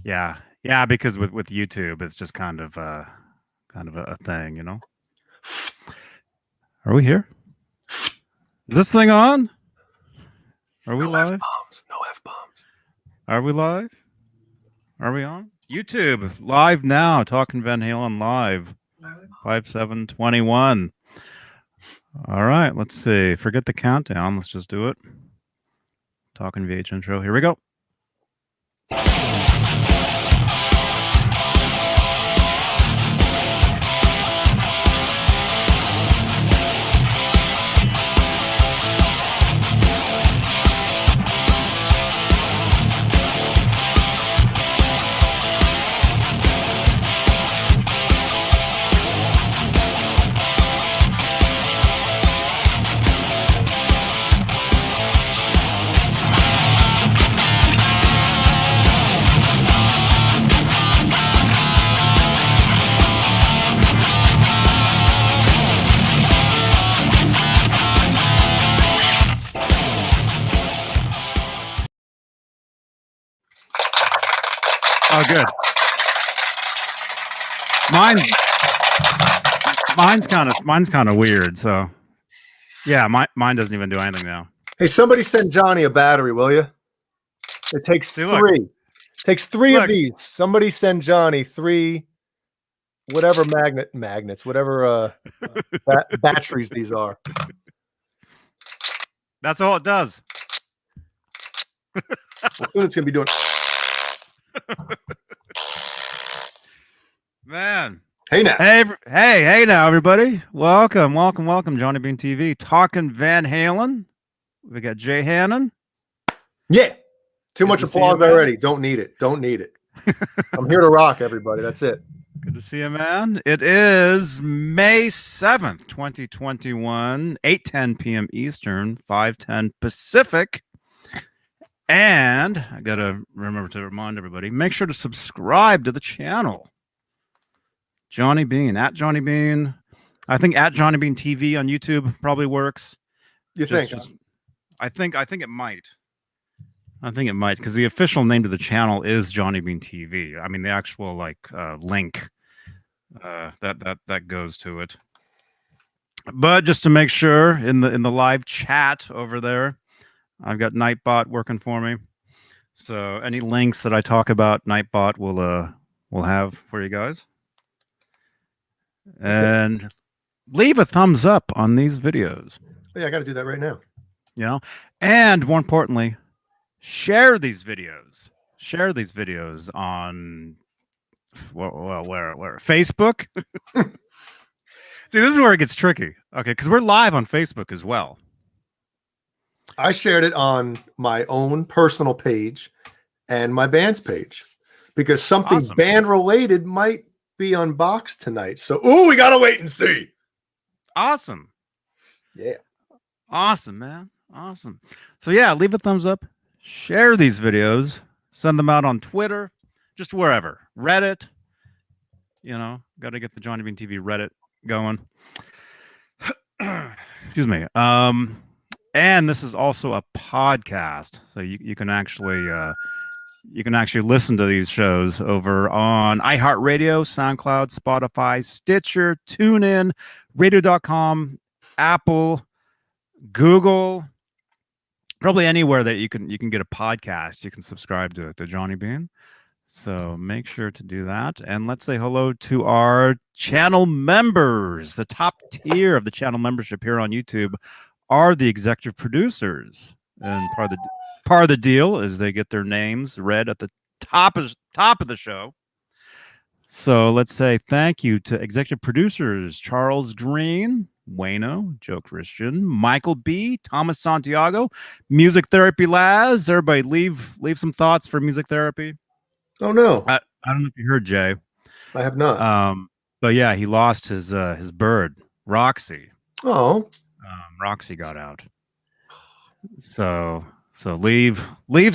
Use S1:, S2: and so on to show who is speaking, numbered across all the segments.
S1: Yeah, yeah, because with YouTube, it's just kind of a thing, you know. Are we here? Is this thing on? Are we live?
S2: F-bombs. No F-bombs.
S1: Are we live? Are we on? YouTube live now. Talking Van Halen live. 5/7/21. All right, let's see. Forget the countdown. Let's just do it. Talkin VH intro. Here we go. Oh, good. Mine's kind of weird. So, yeah, mine doesn't even do anything now.
S2: Hey, somebody send Johnny a battery, will you? It takes three. It takes three of these. Somebody send Johnny 3, whatever magnets, whatever batteries these are.
S1: That's all it does.
S2: Well, soon it's gonna be doing.
S1: Man.
S2: Hey now.
S1: Hey now, everybody. Welcome, Johnny Beane TV. Talking Van Halen. We got Jay Hannon.
S2: Yeah. Too much applause already. Don't need it. I'm here to rock, everybody. That's it.
S1: Good to see you, man. It is May 7th, 2021, 8:10 p.m. Eastern, 5:10 Pacific. And I got to remember to remind everybody, make sure to subscribe to the channel. Johnny Beane, at Johnny Beane. I think at Johnny Beane TV on YouTube probably works.
S2: You think?
S1: I think it might. I think it might, because the official name to the channel is Johnny Beane TV. I mean, the actual link that goes to it. But just to make sure, in the live chat over there, I've got Nightbot working for me. So any links that I talk about, Nightbot will have for you guys. And leave a thumbs up on these videos.
S2: Oh, yeah, I got to do that right now.
S1: You know, and more importantly, share these videos. Share these videos on where Facebook. See, this is where it gets tricky. Okay, because we're live on Facebook as well.
S2: I shared it on my own personal page and my band's page because something band related might be unboxed tonight. So, we gotta wait and see.
S1: Awesome.
S2: Yeah.
S1: Awesome, man. Awesome. So yeah, leave a thumbs up, share these videos, send them out on Twitter, just wherever. Reddit. You know, gotta get the Johnny Beane TV Reddit going. Excuse me. And this is also a podcast, so you can actually listen to these shows over on iHeartRadio, SoundCloud, Spotify, Stitcher, TuneIn, Radio.com, Apple, Google, probably anywhere that you can get a podcast. You can subscribe to Johnny Beane. So make sure to do that, and let's say hello to our channel members. The top tier of the channel membership here on YouTube are the executive producers, and part of the deal is they get their names read at the top of the show. So let's say thank you to executive producers Charles Green, Wayno, Joe Christian, Michael B, Thomas Santiago, Music Therapy Laz. Everybody leave some thoughts for Music Therapy.
S2: Oh no.
S1: I don't know if you heard, Jay.
S2: I have not.
S1: But yeah, he lost his bird, Roxy.
S2: Oh.
S1: Roxy got out. So leave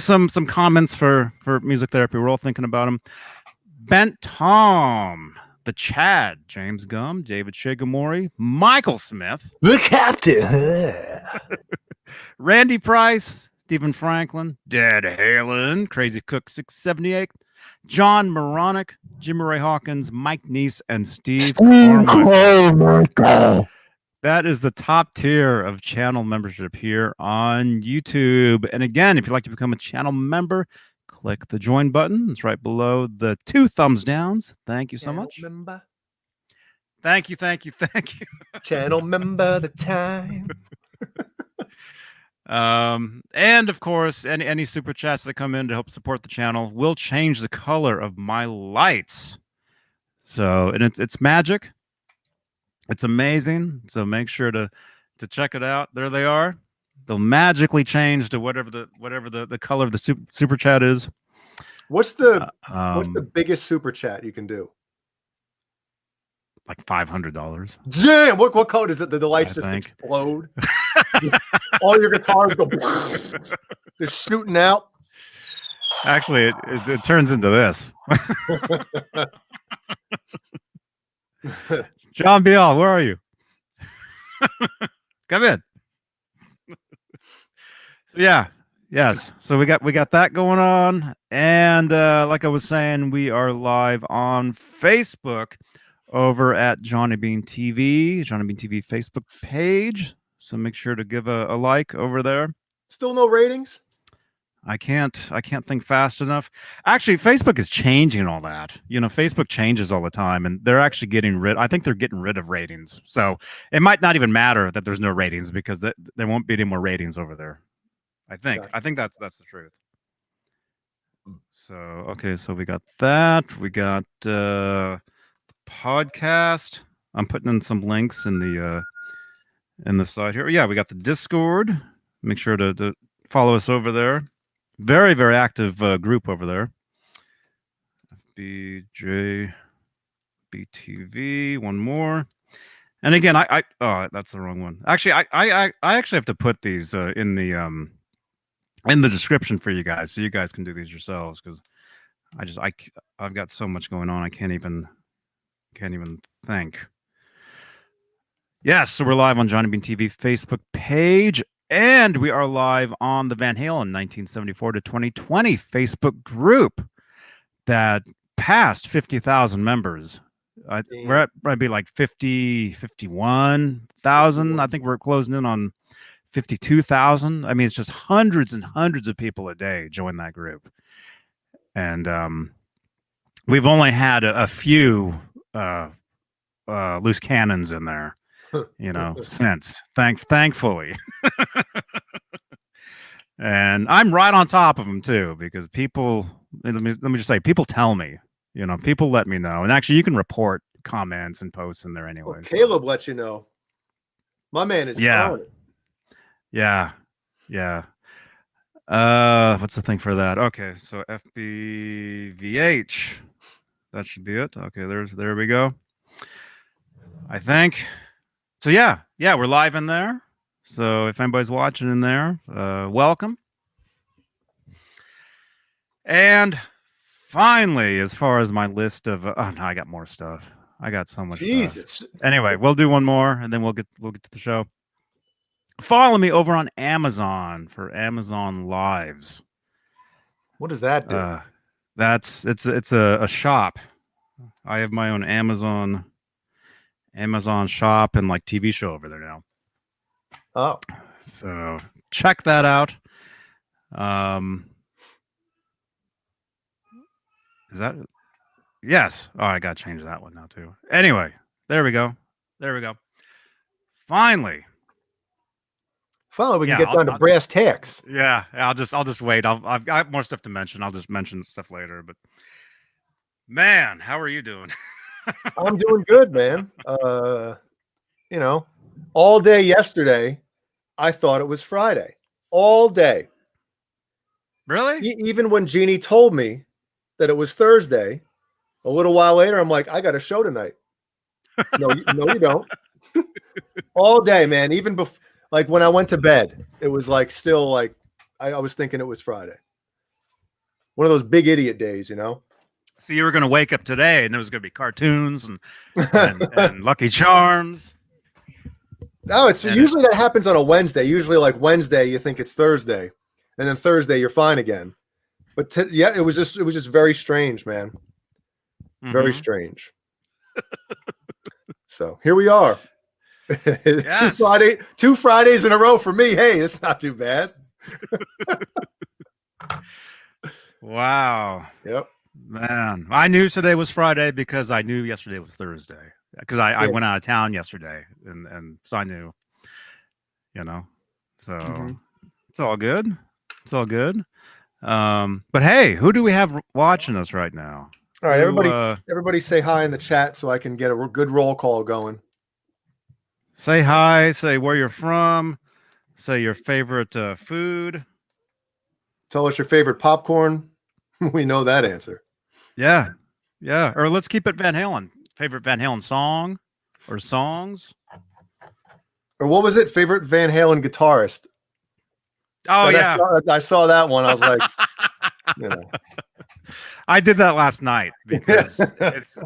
S1: some comments for Music Therapy. We're all thinking about him. Bent Tom, the Chad, James Gum, David Shigamori, Michael Smith,
S2: the Captain,
S1: Randy Price, Stephen Franklin, Dead Halen, Crazy Cook 678, John Moronic, Jimmy Ray Hawkins, Mike Neese, and Steve Carmichael. That is the top tier of channel membership here on YouTube. And again, if you'd like to become a channel member, click the join button. It's right below the 2 thumbs downs. Thank you so much.
S2: Member.
S1: Thank you, thank you, thank you.
S2: Channel member the time.
S1: And of course, any super chats that come in to help support the channel will change the color of my lights. So, and it's magic. It's amazing. So make sure to check it out. There they are. They'll magically change to whatever the color of the super chat is.
S2: What's the biggest super chat you can do?
S1: Like $500.
S2: Damn! What color is it? The lights just explode. All your guitars go just shooting out.
S1: Actually, it turns into this. John Bial, where are you? Come in. Yes. So we got that going on, and like I was saying, we are live on Facebook over at Johnny Beane TV, Johnny Beane TV Facebook page. So make sure to give a like over there.
S2: Still no ratings?
S1: I can't think fast enough. Actually, Facebook is changing all that. You know, Facebook changes all the time, and they're actually I think they're getting rid of ratings. So it might not even matter that there's no ratings, because there won't be any more ratings over there. I think.
S2: Okay.
S1: I think that's the truth. So okay, so we got that. We got podcast. I'm putting in some links in the side here. Yeah, we got the Discord. Make sure to follow us over there. Very, very active group over there. FBJ BTV. One more. And again, oh, that's the wrong one. Actually, I actually have to put these in the description for you guys, so you guys can do these yourselves, because I've got so much going on, I can't even think. Yes, so we're live on Johnny Beane TV Facebook page, and we are live on the Van Halen 1974 to 2020 Facebook group that passed 50,000 members. We're at maybe like 51,000. I think we're closing in on 52,000. I mean, it's just hundreds and hundreds of people a day join that group. And we've only had a few loose cannons in there, you know, since thankfully. And I'm right on top of them too, because people, let me just say, people tell me, you know, people let me know. And actually, you can report comments and posts in there anyway.
S2: Well, Caleb lets you know. My man is on it.
S1: Yeah. What's the thing for that? Okay, so FBVH. That should be it. Okay, there we go. I think. So yeah, we're live in there. So if anybody's watching in there, welcome. And finally, as far as my list of oh no, I got more stuff. I got so much stuff. Anyway, we'll do one more and then we'll get to the show. Follow me over on Amazon for Amazon Lives.
S2: What does that do?
S1: It's a shop. I have my own Amazon shop and like TV show over there now.
S2: Oh,
S1: so check that out. Is that? Yes. Oh, I got to change that one now too. Anyway, there we go. Finally, we
S2: can get down to brass tacks.
S1: Yeah, I'll just wait. I've got more stuff to mention. I'll just mention stuff later. But man, how are you doing?
S2: I'm doing good, man. You know, all day yesterday, I thought it was Friday. All day.
S1: Really?
S2: Even when Jeannie told me that it was Thursday, a little while later, I'm like, I got a show tonight. No, you don't. All day, man. Even before, like when I went to bed, it was like still like I was thinking it was Friday. One of those big idiot days, you know.
S1: So you were going to wake up today, and there was going to be cartoons and Lucky Charms.
S2: No, usually that happens on a Wednesday. Usually, like Wednesday, you think it's Thursday, and then Thursday you're fine again. But yeah, it was just very strange, man. Very strange. So here we are.
S1: Yes.
S2: two Fridays in a row for me. Hey, it's not too bad.
S1: Wow.
S2: Yep.
S1: Man, I knew today was Friday because I knew yesterday was Thursday. Because I went out of town yesterday, and so I knew. So it's all good. It's all good. But hey, who do we have watching us right now?
S2: All right, everybody say hi in the chat so I can get a good roll call going.
S1: Say hi, say where you're from, say your favorite food.
S2: Tell us your favorite popcorn. We know that answer.
S1: Yeah. Yeah. Or let's keep it Van Halen. Favorite Van Halen song or songs.
S2: Or what was it? Favorite Van Halen guitarist.
S1: Oh, yeah.
S2: I saw that one. I was like,
S1: I did that last night because it's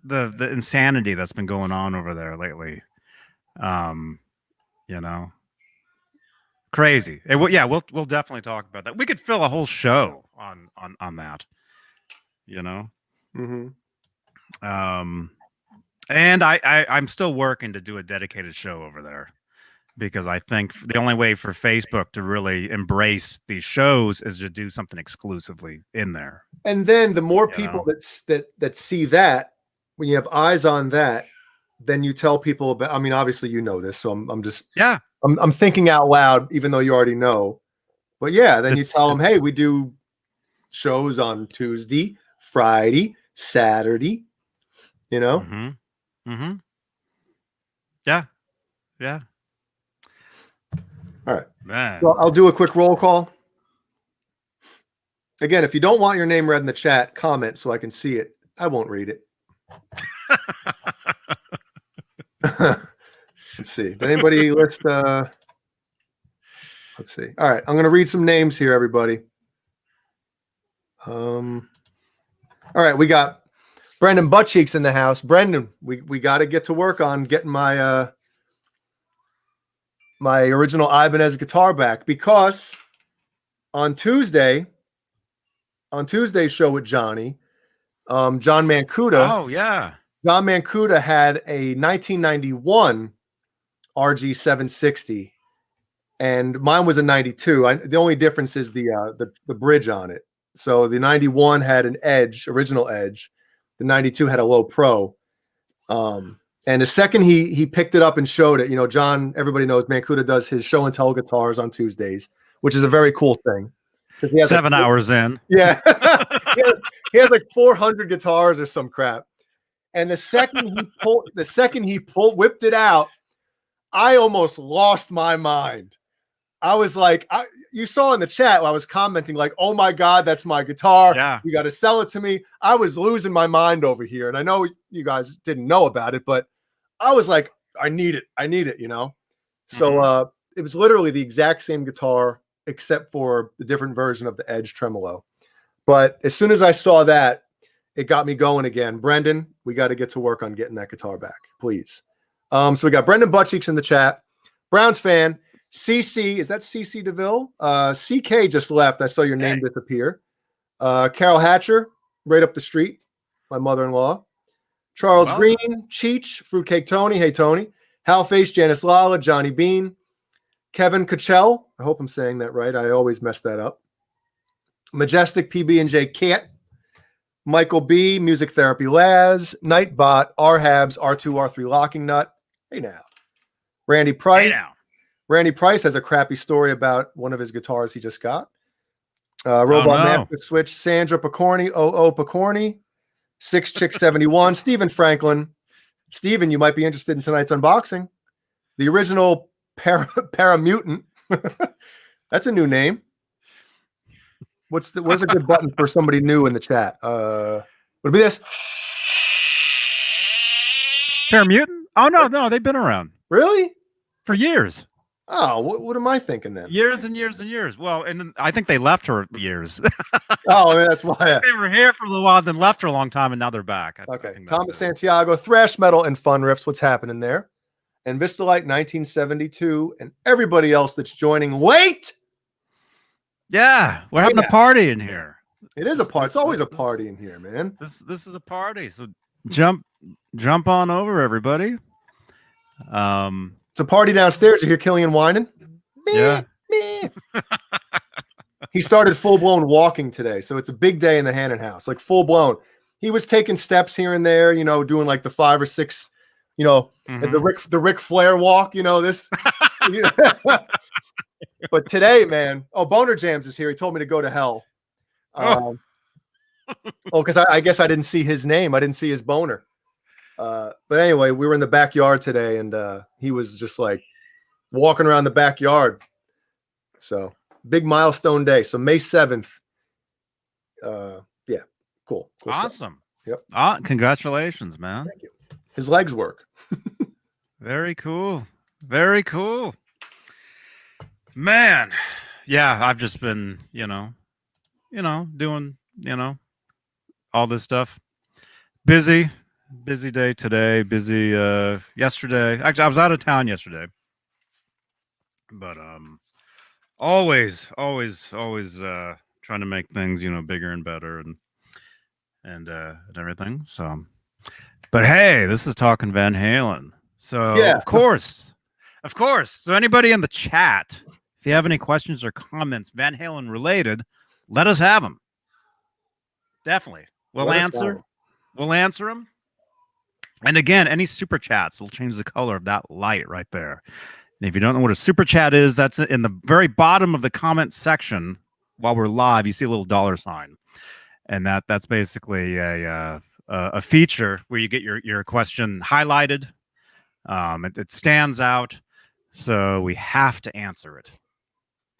S1: the insanity that's been going on over there lately. Crazy. We'll definitely talk about that. We could fill a whole show on that. And I'm still working to do a dedicated show over there. Because I think the only way for Facebook to really embrace these shows is to do something exclusively in there.
S2: And then the more people that see that, when you have eyes on that, then you tell people about. I mean, obviously you know this, so I'm just I'm thinking out loud, even though you already know. But yeah, then you tell them, hey, we do shows on Tuesday, Friday, Saturday.
S1: Yeah.
S2: All right.
S1: Man.
S2: Well, I'll do a quick roll call. Again, if you don't want your name read in the chat, comment so I can see it. I won't read it. Let's see. Did anybody list? Let's see. All right. I'm going to read some names here, everybody. All right. We got Brendan Buttcheeks in the house. Brendan, we got to get to work on getting my my original Ibanez guitar back, because on Tuesday's show with Johnny, John Mancuda.
S1: Oh yeah.
S2: John Mancuda had a 1991 RG 760, and mine was a 92. The only difference is the bridge on it. So the 91 had an Edge, original Edge. The 92 had a low Pro. And the second he picked it up and showed it, John, everybody knows Mancuda does his show and tell guitars on Tuesdays, which is a very cool thing. He has
S1: 7 hours in.
S2: Yeah. he has like 400 guitars or some crap. And the second he whipped it out, I almost lost my mind. I was like, you saw in the chat, I was commenting like, oh my God, that's my guitar.
S1: Yeah.
S2: You got to sell it to me. I was losing my mind over here. And I know you guys didn't know about it, but I was like, I need it. So it was literally the exact same guitar, except for the different version of the Edge tremolo. But as soon as I saw that, it got me going again. Brendan, we got to get to work on getting that guitar back, please. So we got Brendan Buttcheeks in the chat. Browns fan. CC, is that CC DeVille? CK just left. I saw your name disappear. Carol Hatcher, right up the street, my mother-in-law. Charles Green, Cheech, Fruitcake Tony. Hey, Tony. Hal Face, Janice Lala, Johnny Beane. Kevin Cachell. I hope I'm saying that right. I always mess that up. Majestic PB&J Cat. Michael B, Music Therapy Laz. Nightbot, R-Habs, R2, R3 Locking Nut. Hey, now. Randy Price.
S1: Hey, now.
S2: Randy Price has a crappy story about one of his guitars he just got. Robot Master Switch, Sandra Picorni, Picorni, 6 Chick 71, Stephen Franklin. Stephen, you might be interested in tonight's unboxing. The original Paramutant. That's a new name. What's a good button for somebody new in the chat? Would it be this?
S1: Paramutant? Oh no, they've been around.
S2: Really?
S1: For years.
S2: Oh, what am I thinking then?
S1: Years and years and years. Well, and then I think they left her years.
S2: Oh, man, that's why.
S1: They were here for a little while, then left her a long time, and now they're back.
S2: Okay. Thomas Santiago, thrash metal and fun riffs. What's happening there? And Vistalite 1972, and everybody else that's joining late.
S1: Yeah, we're having a party in here.
S2: It is a party. It's always a party in here, man.
S1: This is a party. So jump on over, everybody.
S2: It's a party downstairs. You hear Killian whining?
S1: Yeah.
S2: He started full-blown walking today, so it's a big day in the Halen house, like full-blown. He was taking steps here and there, you know, doing like the 5 or 6, you know, the Ric Flair walk, you know, this. But today, man, Boner Jams is here. He told me to go to hell. Because I guess I didn't see his name. I didn't see his boner. But anyway, we were in the backyard today, and he was just like walking around the backyard. So big milestone day. So May 7th. Yeah, cool
S1: awesome
S2: stuff.
S1: Yep. Congratulations, man.
S2: Thank you. His legs work.
S1: Very cool. Very cool, man. Yeah, I've just been doing all this stuff. Busy day today, busy yesterday. Actually, I was out of town yesterday, but always trying to make things bigger and better and everything. So, but hey, this is Talkin Van Halen. So yeah. Of course. So anybody in the chat, if you have any questions or comments Van Halen related, let us have them. Definitely. We'll answer them. And again, any super chats will change the color of that light right there. And if you don't know what a super chat is, that's in the very bottom of the comment section. While we're live, you see a little $sign, and that's basically a feature where you get your question highlighted. It stands out, so we have to answer it.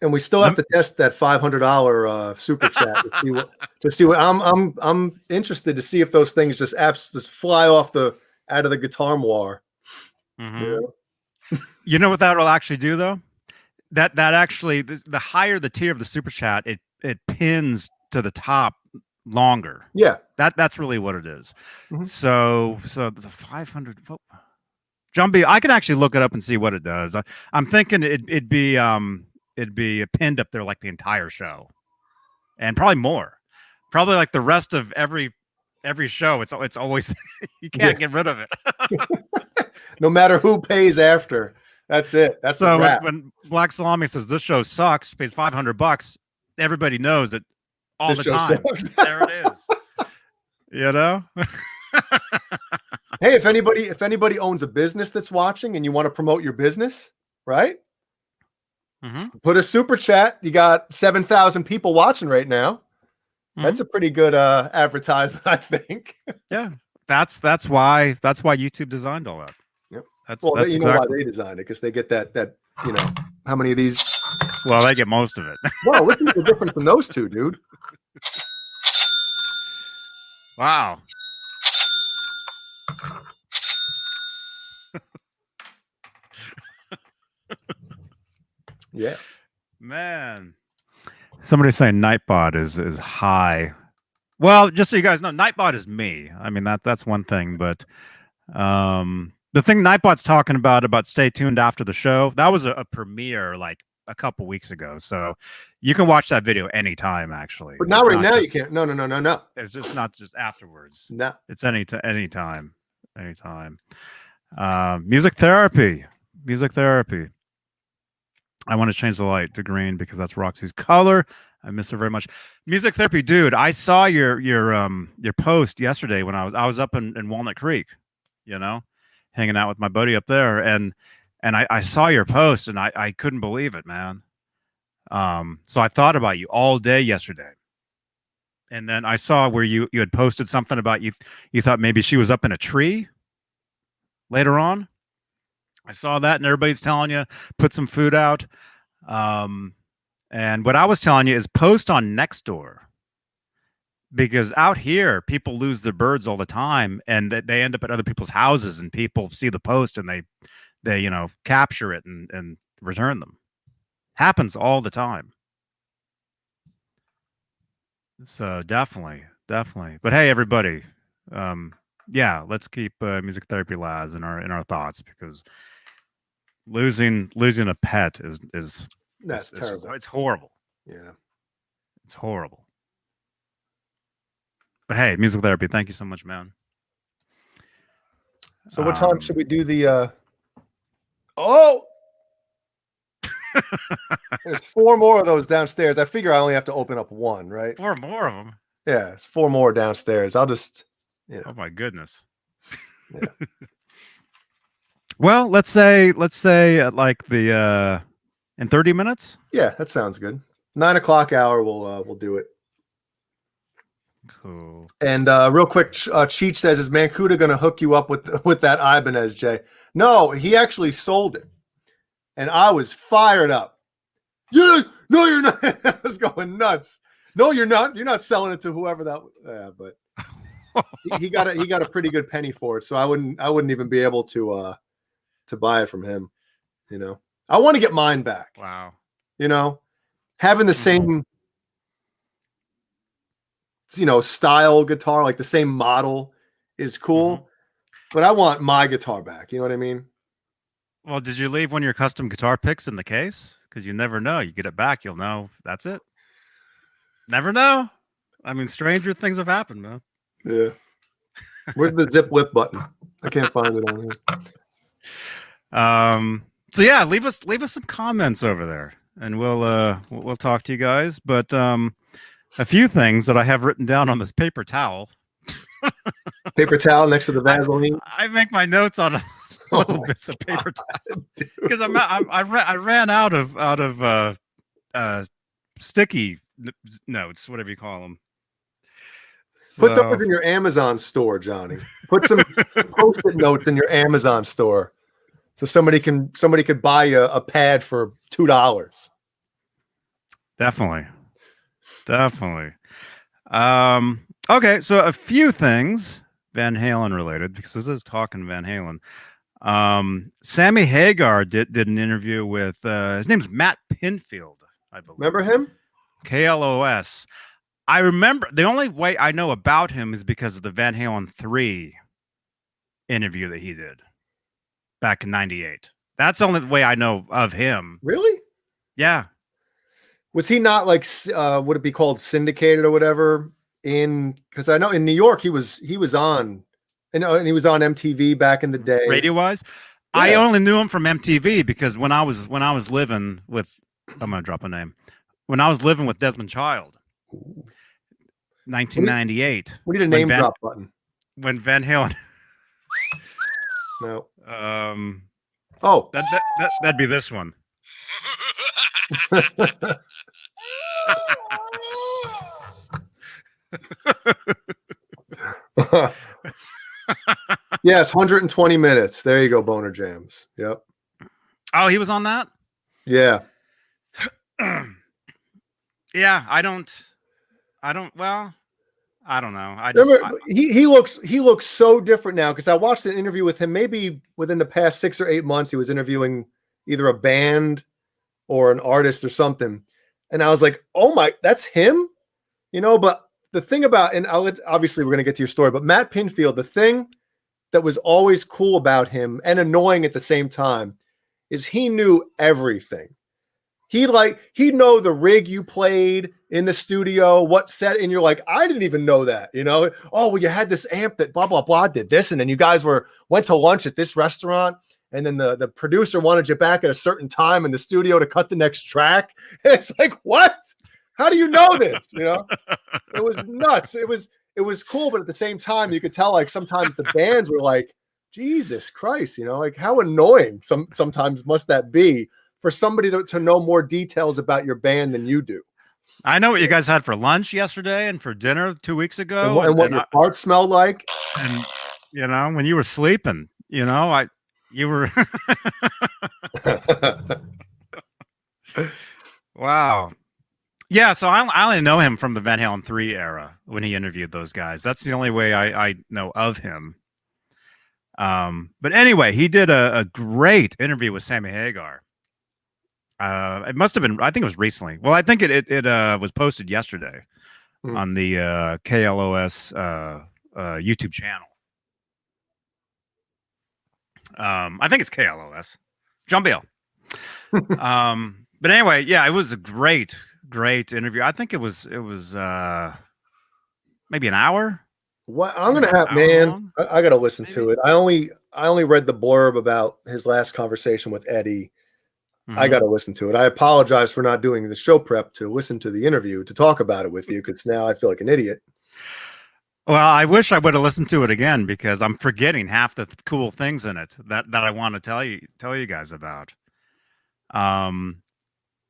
S2: And we still have to test that $500 super chat to see what I'm interested to see if those things just fly off out of the guitar moire.
S1: You know what that will actually do though? That actually, the higher the tier of the super chat, it pins to the top longer.
S2: Yeah,
S1: that's really what it is. So the 500. Jumpy, I can actually look it up and see what it does. I'm thinking it'd be pinned up there like the entire show, and probably more. Probably like the rest of every show. It's always you can't get rid of it.
S2: No matter who pays after. That's it. That's
S1: so when Black Salami says this show sucks, pays $500, everybody knows that all the time. There it is. You know.
S2: Hey, if anybody owns a business that's watching and you want to promote your business, right? Put a super chat. You got 7,000 people watching right now. That's a pretty good advertisement, I think.
S1: Yeah, that's why YouTube designed all that.
S2: Yep.
S1: That's
S2: know why they designed it, because they get that how many of these?
S1: Well, they get most of it.
S2: Well, look at the difference in those two, dude.
S1: Wow.
S2: Yeah,
S1: man. Somebody's saying Nightbot is high. Well, just so you guys know, Nightbot is me. I mean that's one thing, but the thing Nightbot's talking about stay tuned after the show, that was a premiere like a couple weeks ago, so you can watch that video anytime actually.
S2: But now right now you can't. No.
S1: It's just not just afterwards.
S2: No,
S1: it's anytime. Music therapy. I want to change the light to green because that's Roxy's color. I miss her very much. Music therapy, dude. I saw your post yesterday when I was up in Walnut Creek, hanging out with my buddy up there, and I saw your post and I couldn't believe it, man. So I thought about you all day yesterday, and then I saw where you had posted something about you thought maybe she was up in a tree. Later on, I saw that, and everybody's telling you put some food out. And what I was telling you is post on Nextdoor, because out here people lose their birds all the time, and they end up at other people's houses, and people see the post and they capture it and return them. Happens all the time. So definitely. But hey, everybody, yeah, let's keep music therapy labs in our thoughts, because losing a pet is
S2: that's terrible.
S1: It's horrible.
S2: Yeah.
S1: It's horrible. But hey, music therapy. Thank you so much, man.
S2: So what time should we do the? Oh, there's 4 more of those downstairs. I figure I only have to open up one, right?
S1: 4 more of them.
S2: Yeah, it's 4 more downstairs. I'll just,
S1: Oh my goodness.
S2: Yeah.
S1: Well, let's say like the in 30 minutes.
S2: Yeah, that sounds good. 9 o'clock hour. We'll do it.
S1: Cool.
S2: And real quick, Cheech says, "Is Mancuda going to hook you up with that Ibanez, Jay?" No, he actually sold it, and I was fired up. Yeah, no, you're not. I was going nuts. No, you're not. You're not selling it to whoever that. Yeah, but he got a pretty good penny for it, so I wouldn't even be able to buy it from him. You know, I want to get mine back.
S1: Wow.
S2: You know, having the same, style guitar, like the same model, is cool, but I want my guitar back. You know what I mean?
S1: Well, did you leave one of your custom guitar picks in the case? Because you never know. You get it back, you'll know that's it. Never know. I mean, stranger things have happened, man.
S2: Yeah. Where's the zip lip button? I can't find it on
S1: here. So yeah, leave us some comments over there, and we'll talk to you guys. But a few things that I have written down on this paper towel.
S2: Paper towel next to the Vaseline.
S1: I make my notes on little bits of paper towel because I ran out of sticky notes, whatever you call them.
S2: Put those in your Amazon store, Johnny. Put some Post-it notes in your Amazon store, so somebody could buy you a pad for $2.
S1: Definitely. Okay, so a few things Van Halen related, because this is Talkin Van Halen. Sammy Hagar did an interview with his name's Matt Pinfield, I believe.
S2: Remember him?
S1: KLOS. I remember, the only way I know about him is because of the Van Halen 3 interview that he did back in '98. That's the only way I know of him.
S2: Really?
S1: Yeah.
S2: Was he not like would it be called syndicated or whatever? Because I know in New York he was on, and he was on MTV back in the day.
S1: Radio wise, yeah. I only knew him from MTV because when I was living with, I'm gonna drop a name. When I was living with Desmond Child, 1998.
S2: We need a name drop button.
S1: When Van Halen.
S2: No.
S1: Oh, that'd be this one.
S2: Yes, 120 minutes. There you go, Boner Jams. Yep.
S1: Oh, he was on that?
S2: Yeah.
S1: Yeah, I don't know.
S2: He looks so different now, because I watched an interview with him maybe within the past 6 or 8 months. He was interviewing either a band or an artist or something, and I was like, oh my, that's him, but the thing about, and obviously we're going to get to your story, but Matt Pinfield, the thing that was always cool about him and annoying at the same time is he knew everything. He'd know the rig you played in the studio, what set, and you're like, I didn't even know that, Oh, well, you had this amp that blah, blah, blah did this, and then you guys went to lunch at this restaurant, and then the producer wanted you back at a certain time in the studio to cut the next track. And it's like, what? How do you know this? It was nuts. It was cool, but at the same time, you could tell like sometimes the bands were like, Jesus Christ, like how annoying sometimes must that be for somebody to know more details about your band than you do.
S1: I know what you guys had for lunch yesterday and for dinner 2 weeks ago,
S2: and what your farts smelled like,
S1: and when you were sleeping, you were. Wow. Yeah, so I only know him from the Van Halen 3 era when he interviewed those guys. That's the only way I know of him. But anyway, he did a great interview with Sammy Hagar. It must have been, I think it was recently. Well, I think it was posted yesterday on the KLOS YouTube channel. I think it's KLOS. John Bale. But anyway, yeah, it was a great great interview. I think it was maybe an hour.
S2: What I'm
S1: Maybe
S2: gonna
S1: an
S2: have,
S1: hour
S2: man,
S1: long.
S2: I gotta listen
S1: Maybe.
S2: to it. I only read the blurb about his last conversation with Eddie. I
S1: Mm-hmm.
S2: gotta listen to it. I apologize for not doing the show prep to listen to the interview to talk about it with you, because now I feel like an idiot.
S1: Well, I wish I would have listened to it again because I'm forgetting half the cool things in it that I want to tell you guys about. Um,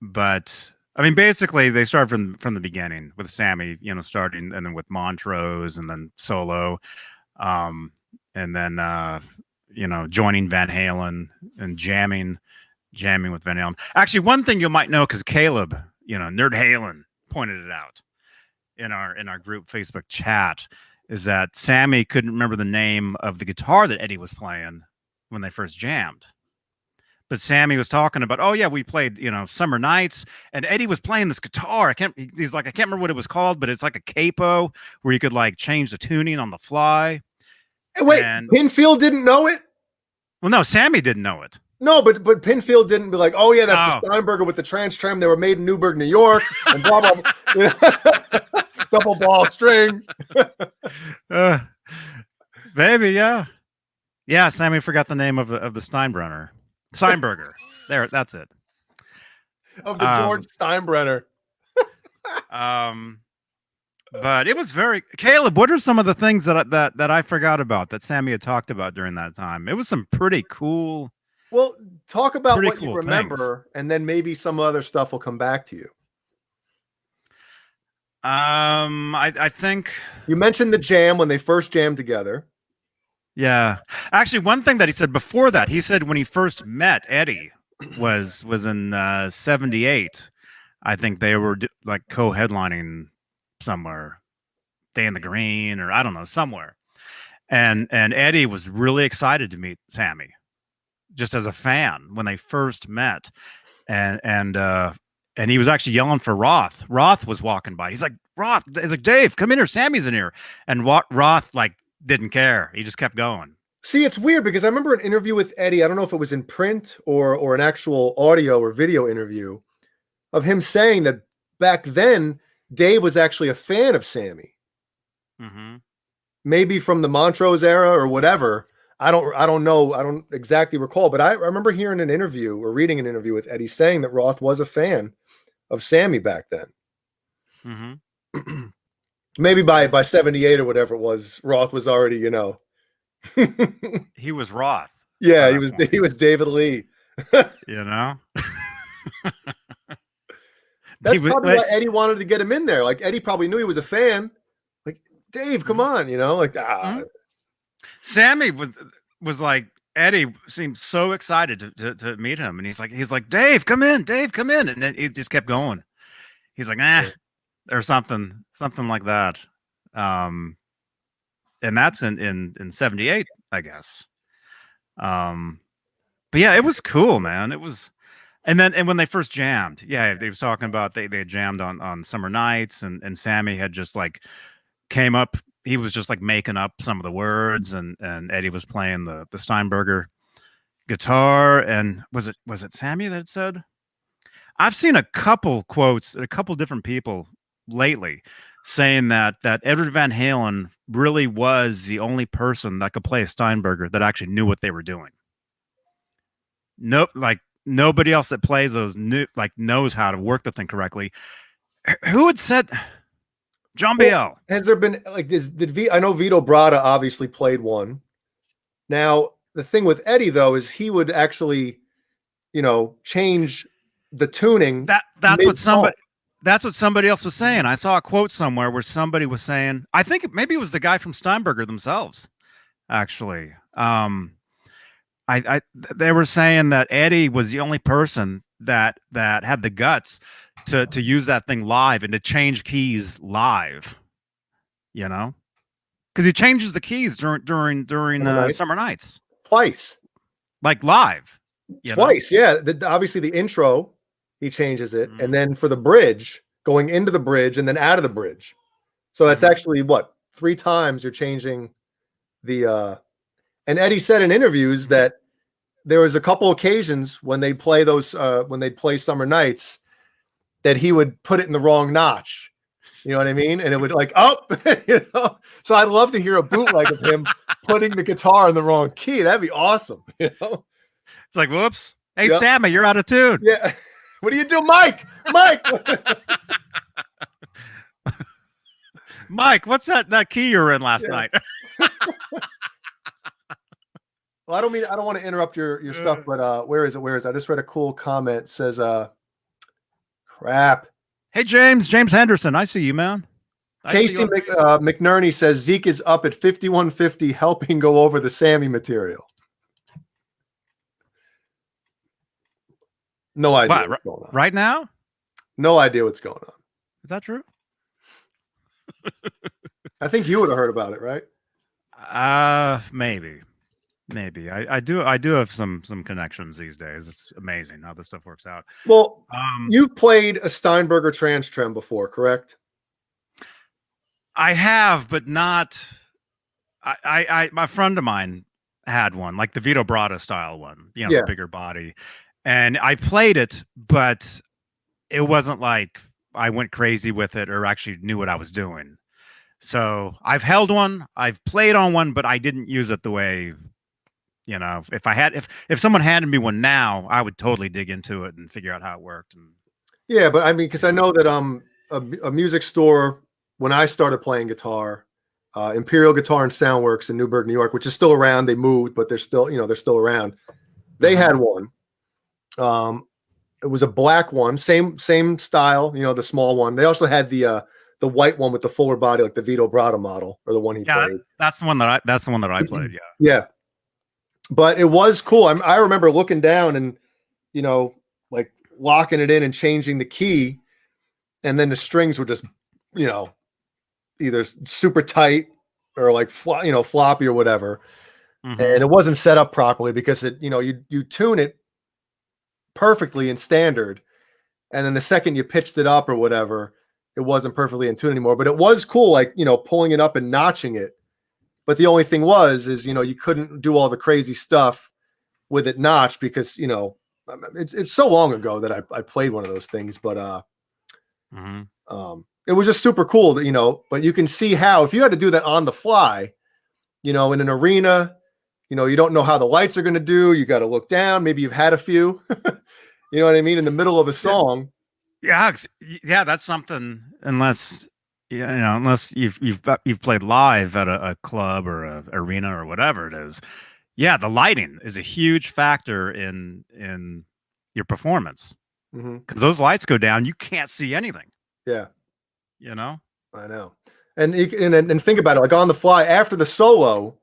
S1: but I mean, basically, they start from the beginning with Sammy, starting and then with Montrose and then solo, um, and then joining Van Halen and jamming with Van Halen. Actually, one thing you might know because Caleb, Nerd Halen, pointed it out in our group Facebook chat is that Sammy couldn't remember the name of the guitar that Eddie was playing when they first jammed. But Sammy was talking about, oh yeah, we played, Summer Nights, and Eddie was playing this guitar. He's like, I can't remember what it was called, but it's like a capo where you could like change the tuning on the fly.
S2: Wait,
S1: And
S2: Pinfield didn't know it?
S1: well, no, Sammy didn't know it.
S2: No, but Pinfield didn't be like, oh yeah, that's the
S1: Oh,
S2: Steinberger with the trans trim. They were made in Newburgh, New York, and blah blah. blah. Double ball strings.
S1: uh, maybe, yeah. Yeah, Sammy forgot the name of the Steinberger. There, that's it.
S2: Of the George Steinbrenner.
S1: But it was very Caleb. What are some of the things that I forgot about that Sammy had talked about during that time? It was some pretty cool.
S2: Well, talk about what
S1: cool
S2: you remember,
S1: things.
S2: and then maybe some other stuff will come back to you.
S1: I think
S2: you mentioned the jam when they first jammed together.
S1: Yeah, actually, one thing that he said before that, he said when he first met Eddie was in '78. I think they were like co-headlining somewhere, Day in the Green, or I don't know, somewhere. And Eddie was really excited to meet Sammy, just as a fan when they first met, and he was actually yelling for Roth. Roth was walking by. He's like, Roth. He's like, Dave, come in here. Sammy's in here. And Roth like didn't care. He just kept going.
S2: See, it's weird because I remember an interview with Eddie. I don't know if it was in print or an actual audio or video interview of him saying that back then Dave was actually a fan of Sammy.
S1: Mm-hmm.
S2: Maybe from the Montrose era or whatever. I don't know. I don't exactly recall, but I remember hearing an interview or reading an interview with Eddie saying that Roth was a fan of Sammy back then.
S1: Mm-hmm.
S2: Maybe by 78 or whatever it was, Roth was already,
S1: he was Roth.
S2: Yeah, he was David Lee. That's probably why Eddie wanted to get him in there. Like Eddie probably knew he was a fan. Like, Dave, come on, like
S1: Sammy was like, Eddie seemed so excited to meet him, and he's like, Dave, come in, and then he just kept going. He's like, or something like that. And that's in '78, I guess. But yeah, it was cool, man. It was, and when they first jammed, yeah, they was talking about they had jammed on Summer Nights, and Sammy had just like came up. He was just like making up some of the words, and Eddie was playing the Steinberger guitar. And was it Sammy that said? I've seen a couple quotes, a couple different people lately saying that Edward Van Halen really was the only person that could play a Steinberger that actually knew what they were doing. Like nobody else that plays those knows how to work the thing correctly. Who had said? John Biel.
S2: Has there been like this? I know Vito Bratta obviously played one. Now the thing with Eddie though is he would actually, change the tuning.
S1: That's what somebody else was saying. I saw a quote somewhere where somebody was saying, I think maybe it was the guy from Steinberger themselves, actually. They were saying that Eddie was the only person that had the guts to use that thing live and to change keys live, because he changes the keys during Summer Nights
S2: twice,
S1: like live,
S2: twice. Yeah, obviously the intro he changes it, and then for the bridge, going into the bridge and then out of the bridge. So that's actually what 3 times you're changing the. And Eddie said in interviews that there was a couple occasions when they play those when they play Summer Nights that he would put it in the wrong notch. You know what I mean? And it would like up, you know. So I'd love to hear a bootleg of him putting the guitar in the wrong key. That'd be awesome. You know?
S1: It's like, whoops. Hey, yep. Sammy, you're out of tune.
S2: Yeah. What do you do, Mike? Mike.
S1: Mike, what's that key you were in last night?
S2: Well, I don't want to interrupt your stuff, but where is it? I just read a cool comment. It says, crap.
S1: Hey, James Henderson. I see you, man.
S2: Casey McNerney says Zeke is up at 5150 helping go over the Sammy material. No idea what's going on.
S1: Right now?
S2: No idea what's going on.
S1: Is that true?
S2: I think you would have heard about it, right?
S1: Maybe. I do have some connections these days. It's amazing how this stuff works out.
S2: Well, you've played a Steinberger trans trem before, correct?
S1: I have, but not. My friend of mine had one, like the Vito Bratta style one, you know, the bigger body, and I played it, but it wasn't like I went crazy with it or actually knew what I was doing. So I've held one, I've played on one, but I didn't use it the way, you know, if someone handed me one now, I would totally dig into it and figure out how it worked. And
S2: yeah, but I mean, because I know that a music store when I started playing guitar, Imperial Guitar and Soundworks in Newburgh, New York, which is still around. They moved, but they're still around. They had one. It was a black one, same style, you know, the small one. They also had the white one with the fuller body, like the Vito Bratta model, or the one he played.
S1: That's the one that I played. Yeah.
S2: Yeah. But it was cool. I remember looking down and, you know, like locking it in and changing the key, and then the strings were just, you know, either super tight or like floppy or whatever. Mm-hmm. And it wasn't set up properly because it, you know, you tune it perfectly in standard, and then the second you pitched it up or whatever, it wasn't perfectly in tune anymore. But it was cool, like, you know, pulling it up and notching it. But the only thing is, you know, you couldn't do all the crazy stuff with it notched because, you know, it's so long ago that I played one of those things. But it was just super cool that, you know, but you can see how if you had to do that on the fly, you know, in an arena, you know, you don't know how the lights are going to do. You got to look down. Maybe you've had a few, you know what I mean? In the middle of a song.
S1: Yeah. That's something, unless you've played live at a club or a arena or whatever it is. Yeah. The lighting is a huge factor in your performance, because those lights go down. You can't see anything.
S2: Yeah.
S1: You know,
S2: I know. And think about it, like on the fly after the solo,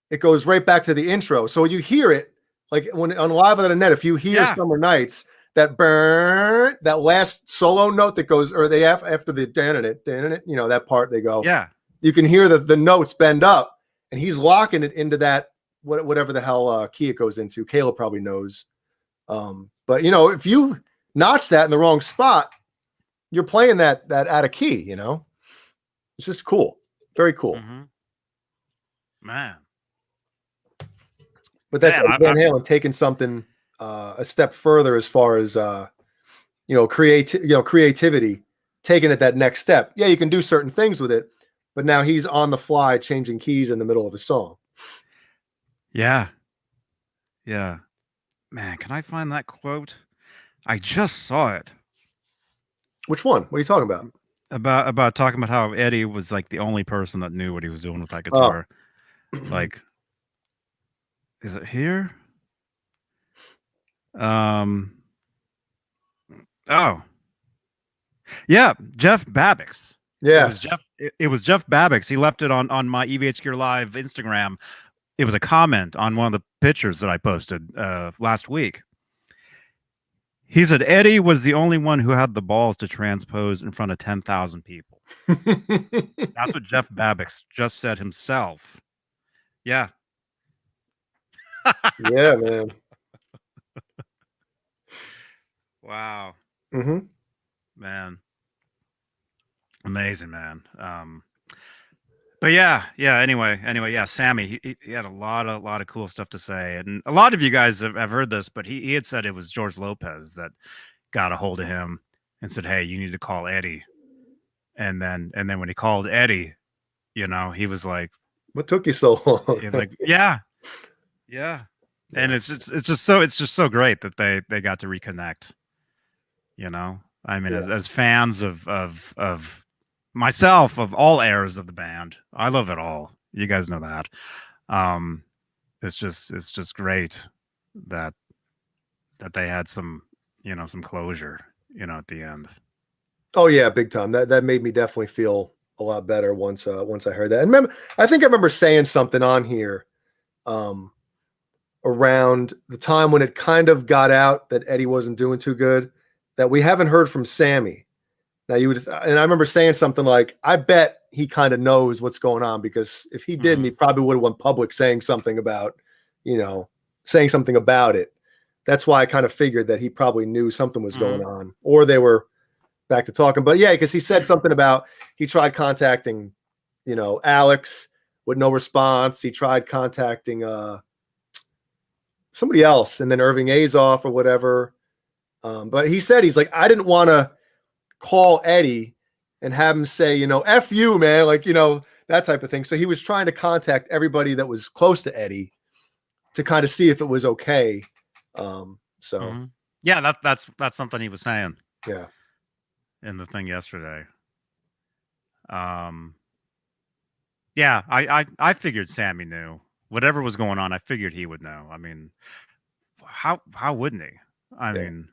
S2: it goes right back to the intro. So you hear it like when on Live on the Net, if you hear Summer Nights, that burn, that last solo note that goes, or they have after the dan-it, you know, that part they go.
S1: Yeah.
S2: You can hear the notes bend up, and he's locking it into that whatever the hell key it goes into. Caleb probably knows. But you know, if you notch that in the wrong spot, you're playing that out of key, you know. It's just cool. Very cool.
S1: Mm-hmm. Man.
S2: But that's Van Halen taking something a step further as far as you know, creativity, taking it that next step. Yeah, you can do certain things with it, but now he's on the fly changing keys in the middle of a song.
S1: Yeah. Yeah. Man, can I find that quote? I just saw it.
S2: Which one? What are you talking about?
S1: About talking about how Eddie was like the only person that knew what he was doing with that guitar. Oh. Like, is it here? Oh, yeah, Jeff Babbitt's.
S2: Yeah,
S1: it was Jeff Babbitt's. He left it on my EVH Gear Live Instagram. It was a comment on one of the pictures that I posted last week. He said Eddie was the only one who had the balls to transpose in front of 10,000 people. That's what Jeff Babbitt just said himself. Yeah.
S2: Yeah, man.
S1: Wow.
S2: Mm-hmm.
S1: Man. Amazing, man. But yeah. Anyway, yeah. Sammy, he had a lot of cool stuff to say, and a lot of you guys have heard this, but he had said it was George Lopez that got a hold of him and said, "Hey, you need to call Eddie." And then when he called Eddie, he was like,
S2: "What took you so long?"
S1: He's like, "Yeah, yeah." And it's just so great that they got to reconnect. I mean, as fans of myself, of all eras of the band, I love it all. You guys know that. It's just great that they had some some closure at the end.
S2: Oh yeah, big time. That made me definitely feel a lot better once I heard that. And I think I remember saying something on here around the time when it kind of got out that Eddie wasn't doing too good, that we haven't heard from Sammy. Now and I remember saying something like, I bet he kind of knows what's going on, because if he didn't, he probably would have went public saying something about it. That's why I kind of figured that he probably knew something was going on, or they were back to talking. But yeah, because he said something about he tried contacting, Alex with no response. He tried contacting somebody else, and then Irving Azoff or whatever. But he said, he's like, I didn't want to call Eddie and have him say, F you, man, like, that type of thing. So he was trying to contact everybody that was close to Eddie to kind of see if it was okay.
S1: Yeah, that's something he was saying.
S2: Yeah.
S1: In the thing yesterday. Yeah, I figured Sammy knew. Whatever was going on, I figured he would know. I mean, how wouldn't he? I mean,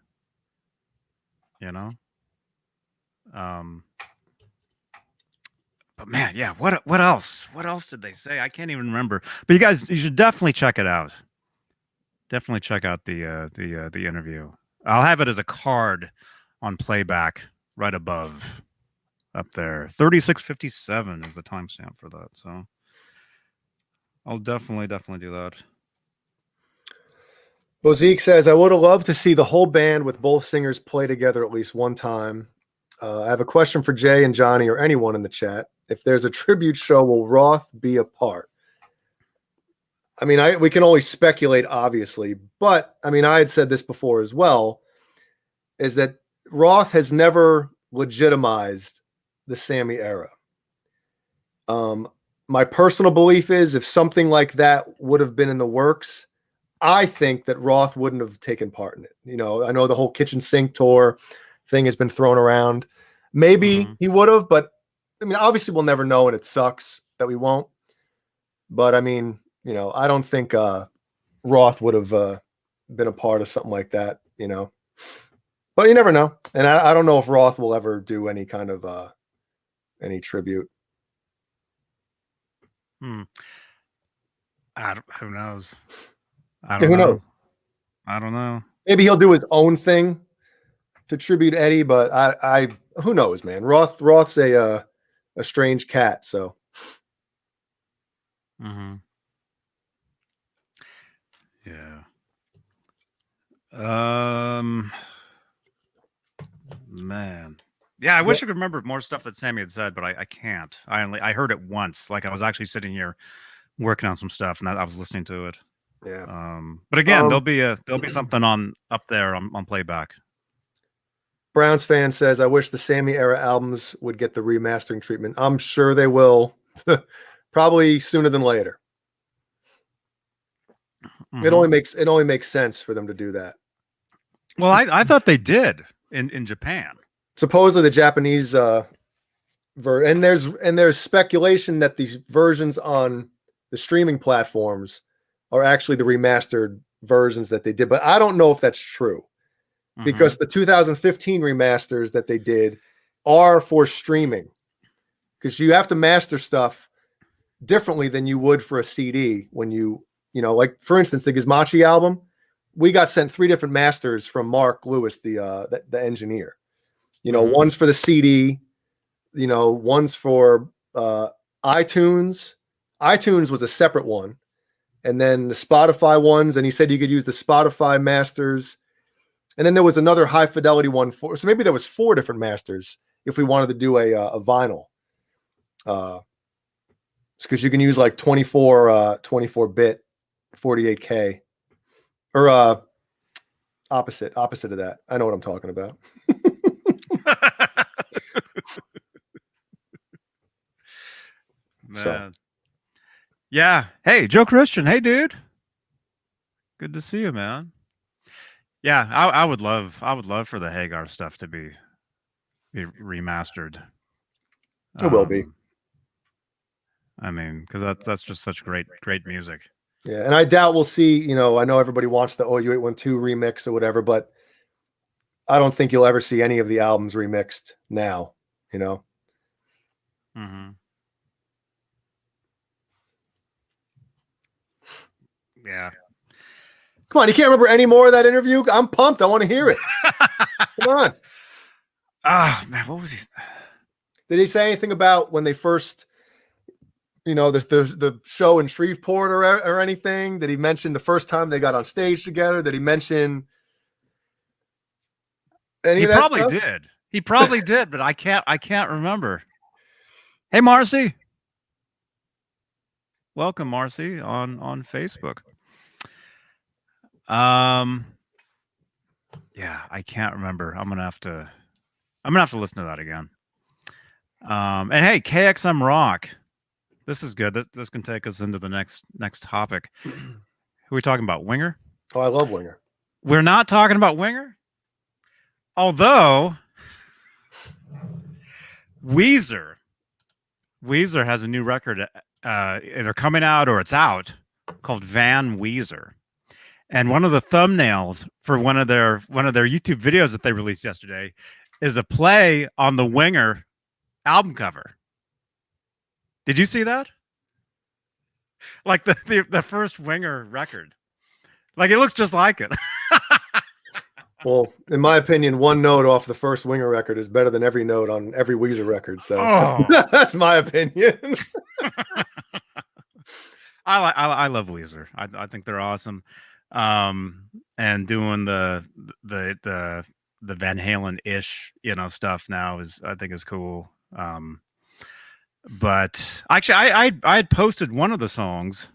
S1: but man, yeah, what else? What else did they say? I can't even remember. But you should definitely check it out. Definitely check out the interview. I'll have it as a card on playback right above up there. 36:57 is the timestamp for that. So I'll definitely do that.
S2: Bozique says, I would have loved to see the whole band with both singers play together at least one time. I have a question for Jay and Johnny or anyone in the chat. If there's a tribute show, will Roth be a part? I mean, we can only speculate, obviously, but I mean, I had said this before as well, is that Roth has never legitimized the Sammy era. My personal belief is if something like that would have been in the works, I think that Roth wouldn't have taken part in it. I know the whole kitchen sink tour thing has been thrown around. Maybe he would have, but I mean, obviously we'll never know, and it sucks that we won't. But I mean, I don't think Roth would have been a part of something like that, But you never know. And I don't know if Roth will ever do any kind of any tribute.
S1: Who knows?
S2: Who knows?
S1: I don't know.
S2: Maybe he'll do his own thing to tribute Eddie, but I who knows, man. Roth's a strange cat, so.
S1: Yeah. Man. Yeah, I wish I could remember more stuff that Sammy had said, but I can't. I heard it once. Like I was actually sitting here working on some stuff, and I was listening to it.
S2: Yeah.
S1: But again, there'll be something up there on playback.
S2: Browns fan says, I wish the Sammy era albums would get the remastering treatment. I'm sure they will. Probably sooner than later. It only makes sense for them to do that.
S1: Well, I thought they did in Japan.
S2: Supposedly the Japanese and there's speculation that these versions on the streaming platforms are actually the remastered versions that they did, but I don't know if that's true. Because the 2015 remasters that they did are for streaming, because you have to master stuff differently than you would for a CD. When like for instance, the Gizmachi album, we got sent 3 different masters from Mark Lewis, the engineer. One's for the CD, one's for iTunes. iTunes was a separate one, and then the Spotify ones. And he said you could use the Spotify masters. And then there was another high fidelity one so maybe there was 4 different masters if we wanted to do a vinyl. Because you can use like 24-bit 48K or opposite of that. I know what I'm talking about.
S1: man. Yeah. Hey, Joe Christian. Hey, dude. Good to see you, man. Yeah, I would love for the Hagar stuff to be remastered.
S2: It will be.
S1: I mean, because that's just such great music.
S2: Yeah, and I doubt we'll see. I know everybody wants the OU 812 remix or whatever, but I don't think you'll ever see any of the albums remixed now.
S1: Mm-hmm. Yeah.
S2: Come on, you can't remember any more of that interview? I'm pumped. I want to hear it. Come on.
S1: Ah, man, what was he?
S2: Did he say anything about when they first, the show in Shreveport or anything? Did he mention the first time they got on stage together? Did he mention any of that
S1: Probably
S2: stuff?
S1: did. He probably did, but I can't remember. Hey, Marcy. Welcome, Marcy, on Facebook. Yeah, I can't remember. I'm gonna have to listen to that again. And hey, KXM Rock. This is good. This can take us into the next topic. Who are we talking about? Winger?
S2: Oh, I love Winger.
S1: We're not talking about Winger? Although Weezer has a new record either coming out or it's out called Van Weezer. And one of the thumbnails for one of their YouTube videos that they released yesterday is a play on the Winger album cover. Did you see that? Like the first Winger record. Like it looks just like it.
S2: Well, in my opinion, one note off the first Winger record is better than every note on every Weezer record. So that's my opinion.
S1: I love Weezer. I think they're awesome. And doing the Van Halen-ish, stuff now I think is cool. But actually I had posted one of the songs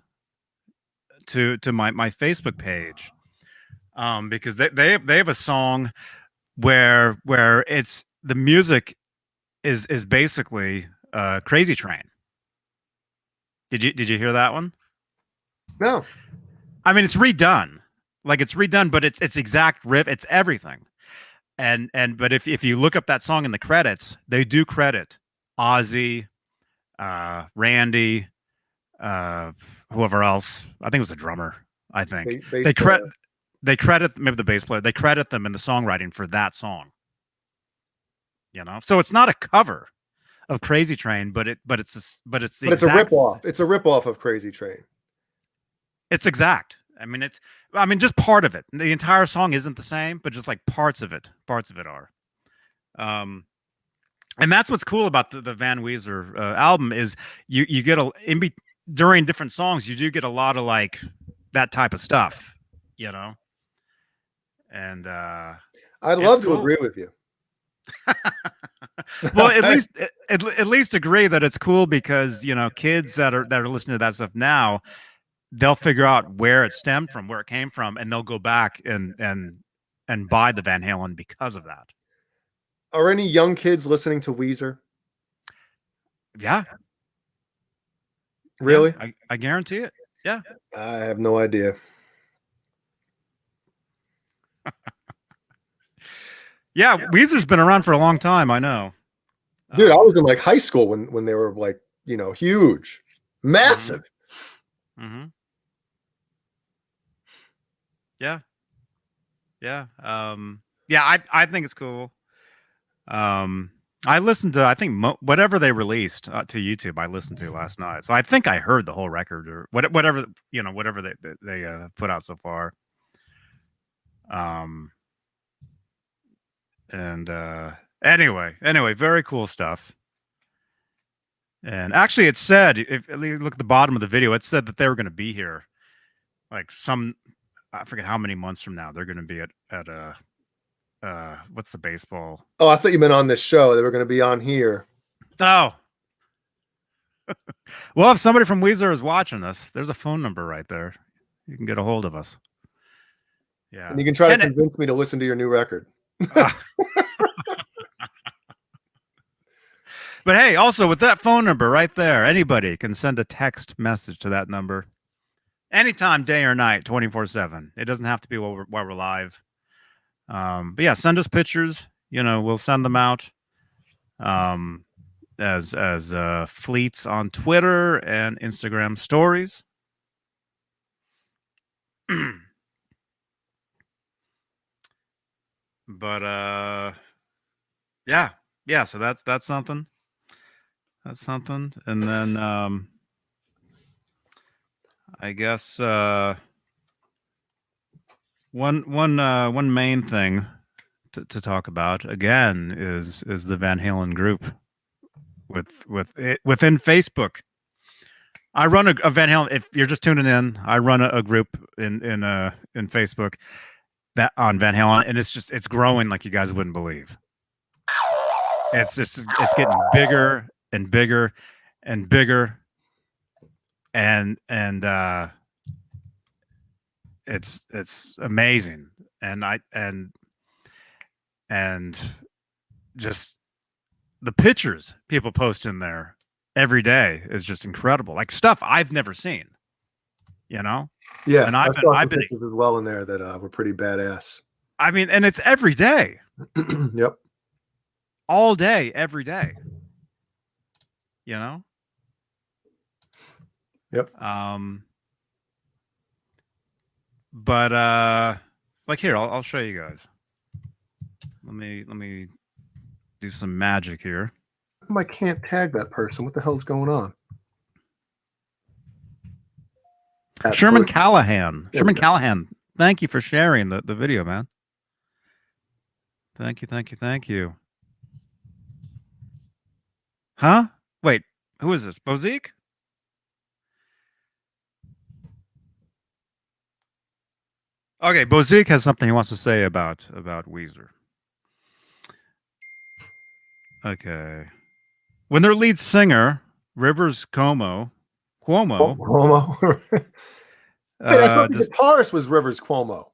S1: to my Facebook page. Because they have a song where it's the music is basically Crazy Train. Did you hear that one?
S2: No.
S1: I mean, it's redone. Like it's redone, but it's exact riff. It's everything. But if you look up that song in the credits, they do credit Ozzy, Randy, whoever else. I think it was a drummer. I think they credit maybe the bass player. They credit them in the songwriting for that song. So it's not a cover of Crazy Train, but it's a
S2: ripoff. It's a ripoff of Crazy Train.
S1: It's exact. I mean, just part of it. The entire song isn't the same, but just like parts of it are. And that's what's cool about the Van Weezer album is you get during different songs you do get a lot of like that type of stuff, And
S2: I'd love to agree with you.
S1: Well, at least agree that it's cool because kids that are listening to that stuff now, they'll figure out where it stemmed from, where it came from, and they'll go back and buy the Van Halen because of that.
S2: Are any young kids listening to Weezer?
S1: Yeah.
S2: Really?
S1: Yeah, I guarantee it. Yeah.
S2: I have no idea.
S1: Yeah, Weezer's been around for a long time. I know.
S2: Dude, I was in like high school when they were like, huge, massive.
S1: Mm-hmm. Yeah. Yeah. Yeah, I think it's cool. I listened to, I think whatever they released to YouTube, I listened to last night. So I think I heard the whole record or whatever they put out so far. And anyway, very cool stuff. And actually, it said, if you look at the bottom of the video, it said that they were going to be here, like I forget how many months from now they're going to be at what's the baseball?
S2: Oh, I thought you meant on this show. They were going to be on here.
S1: Oh. Well, if somebody from Weezer is watching this, there's a phone number right there. You can get a hold of us. Yeah.
S2: And you can try to convince me to listen to your new record.
S1: But hey, also with that phone number right there, anybody can send a text message to that number anytime, day or night, 24/7. It doesn't have to be while we're live. But yeah, send us pictures. We'll send them out as fleets on Twitter and Instagram stories. But yeah. So that's something. That's something. And then I guess one main thing to talk about again is the Van Halen group within Facebook. I run a Van Halen. If you're just tuning in, I run a group in Facebook that on Van Halen, and it's growing like you guys wouldn't believe. It's getting bigger and bigger and bigger, and it's amazing, and just the pictures people post in there every day is just incredible, like stuff I've never seen.
S2: Yeah,
S1: and I've been
S2: pictures as well in there that were pretty badass.
S1: I mean, and it's every day.
S2: Yep.
S1: All day, every day.
S2: Yep.
S1: But like here, I'll show you guys. Let me do some magic here.
S2: How come I can't tag that person? What the hell's going on?
S1: Sherman Callahan. Sherman Callahan. Thank you for sharing the video, man. Thank you. Huh? Wait, who is this? Bozique? Okay, Bozique has something he wants to say about Weezer. Okay. When their lead singer, Rivers Cuomo.
S2: Wait, I thought the guitarist was Rivers Cuomo.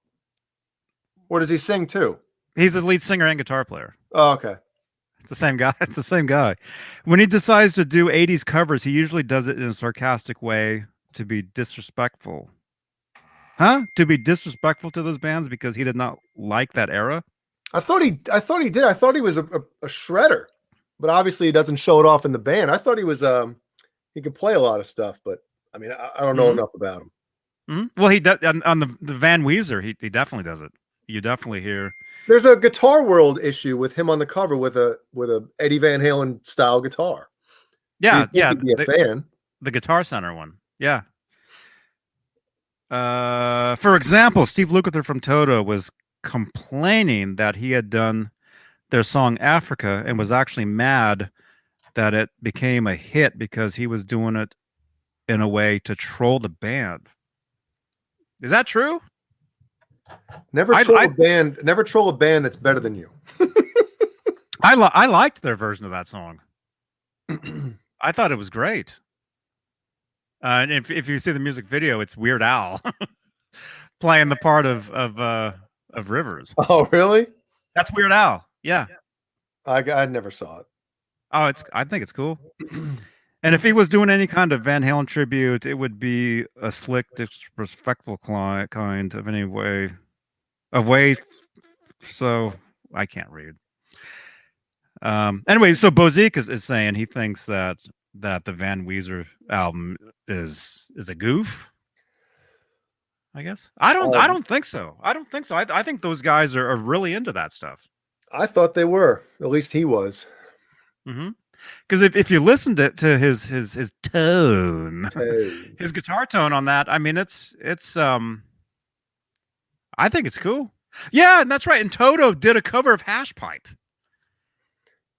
S2: Or does he sing too?
S1: He's the lead singer and guitar player.
S2: Oh, okay.
S1: It's the same guy. It's the same guy. When he decides to do 80s covers, he usually does it in a sarcastic way to be disrespectful. Huh? To be disrespectful to those bands because he did not like that era?
S2: I thought he did. I thought he was a shredder, but obviously he doesn't show it off in the band. I thought he was he could play a lot of stuff, but I mean I don't know enough about him.
S1: Well, he does on the Van Weezer. He definitely does it. You definitely hear.
S2: There's a Guitar World issue with him on the cover with a Eddie Van Halen style guitar.
S1: Yeah,
S2: so he'd be a fan.
S1: The Guitar Center one. Yeah. For example, Steve Lukather from Toto was complaining that he had done their song Africa and was actually mad that it became a hit because he was doing it in a way to troll the band. Is that true?
S2: Never troll a band that's better than you.
S1: I liked their version of that song. I thought it was great. And if you see the music video, it's Weird Al playing the part of Rivers.
S2: Oh, really?
S1: That's Weird Al. Yeah.
S2: I never saw it.
S1: Oh, I think it's cool. And if he was doing any kind of Van Halen tribute, it would be a slick, disrespectful kind of way. So I can't read. Anyway, so Bozique is saying he thinks that the Van Weezer album is a goof. I guess I don't think so. I think those guys are really into that stuff.
S2: I thought they were. At least he was.
S1: Because if you listen to his tone, his guitar tone on that, I mean, it's I think it's cool. Yeah, and that's right. And Toto did a cover of Hash Pipe.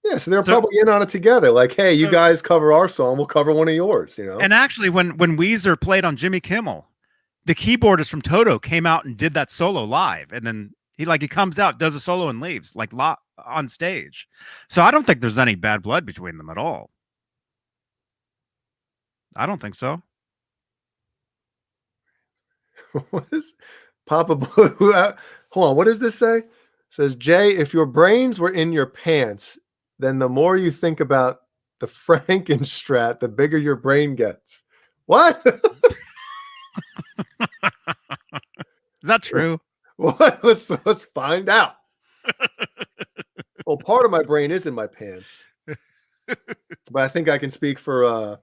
S2: Yeah, so they're probably in on it together. Like, hey, you guys cover our song, we'll cover one of yours.
S1: And actually, when Weezer played on Jimmy Kimmel, the keyboardist from Toto came out and did that solo live, and then he comes out, does a solo, and leaves on stage. So I don't think there's any bad blood between them at all. I don't think so.
S2: What is Papa Blue? Hold on, what does this say? It says, Jay, if your brains were in your pants, then the more you think about the Frankenstrat, the bigger your brain gets. What?
S1: Is that true?
S2: What? Let's find out. Well, part of my brain is in my pants, but I think I can speak for a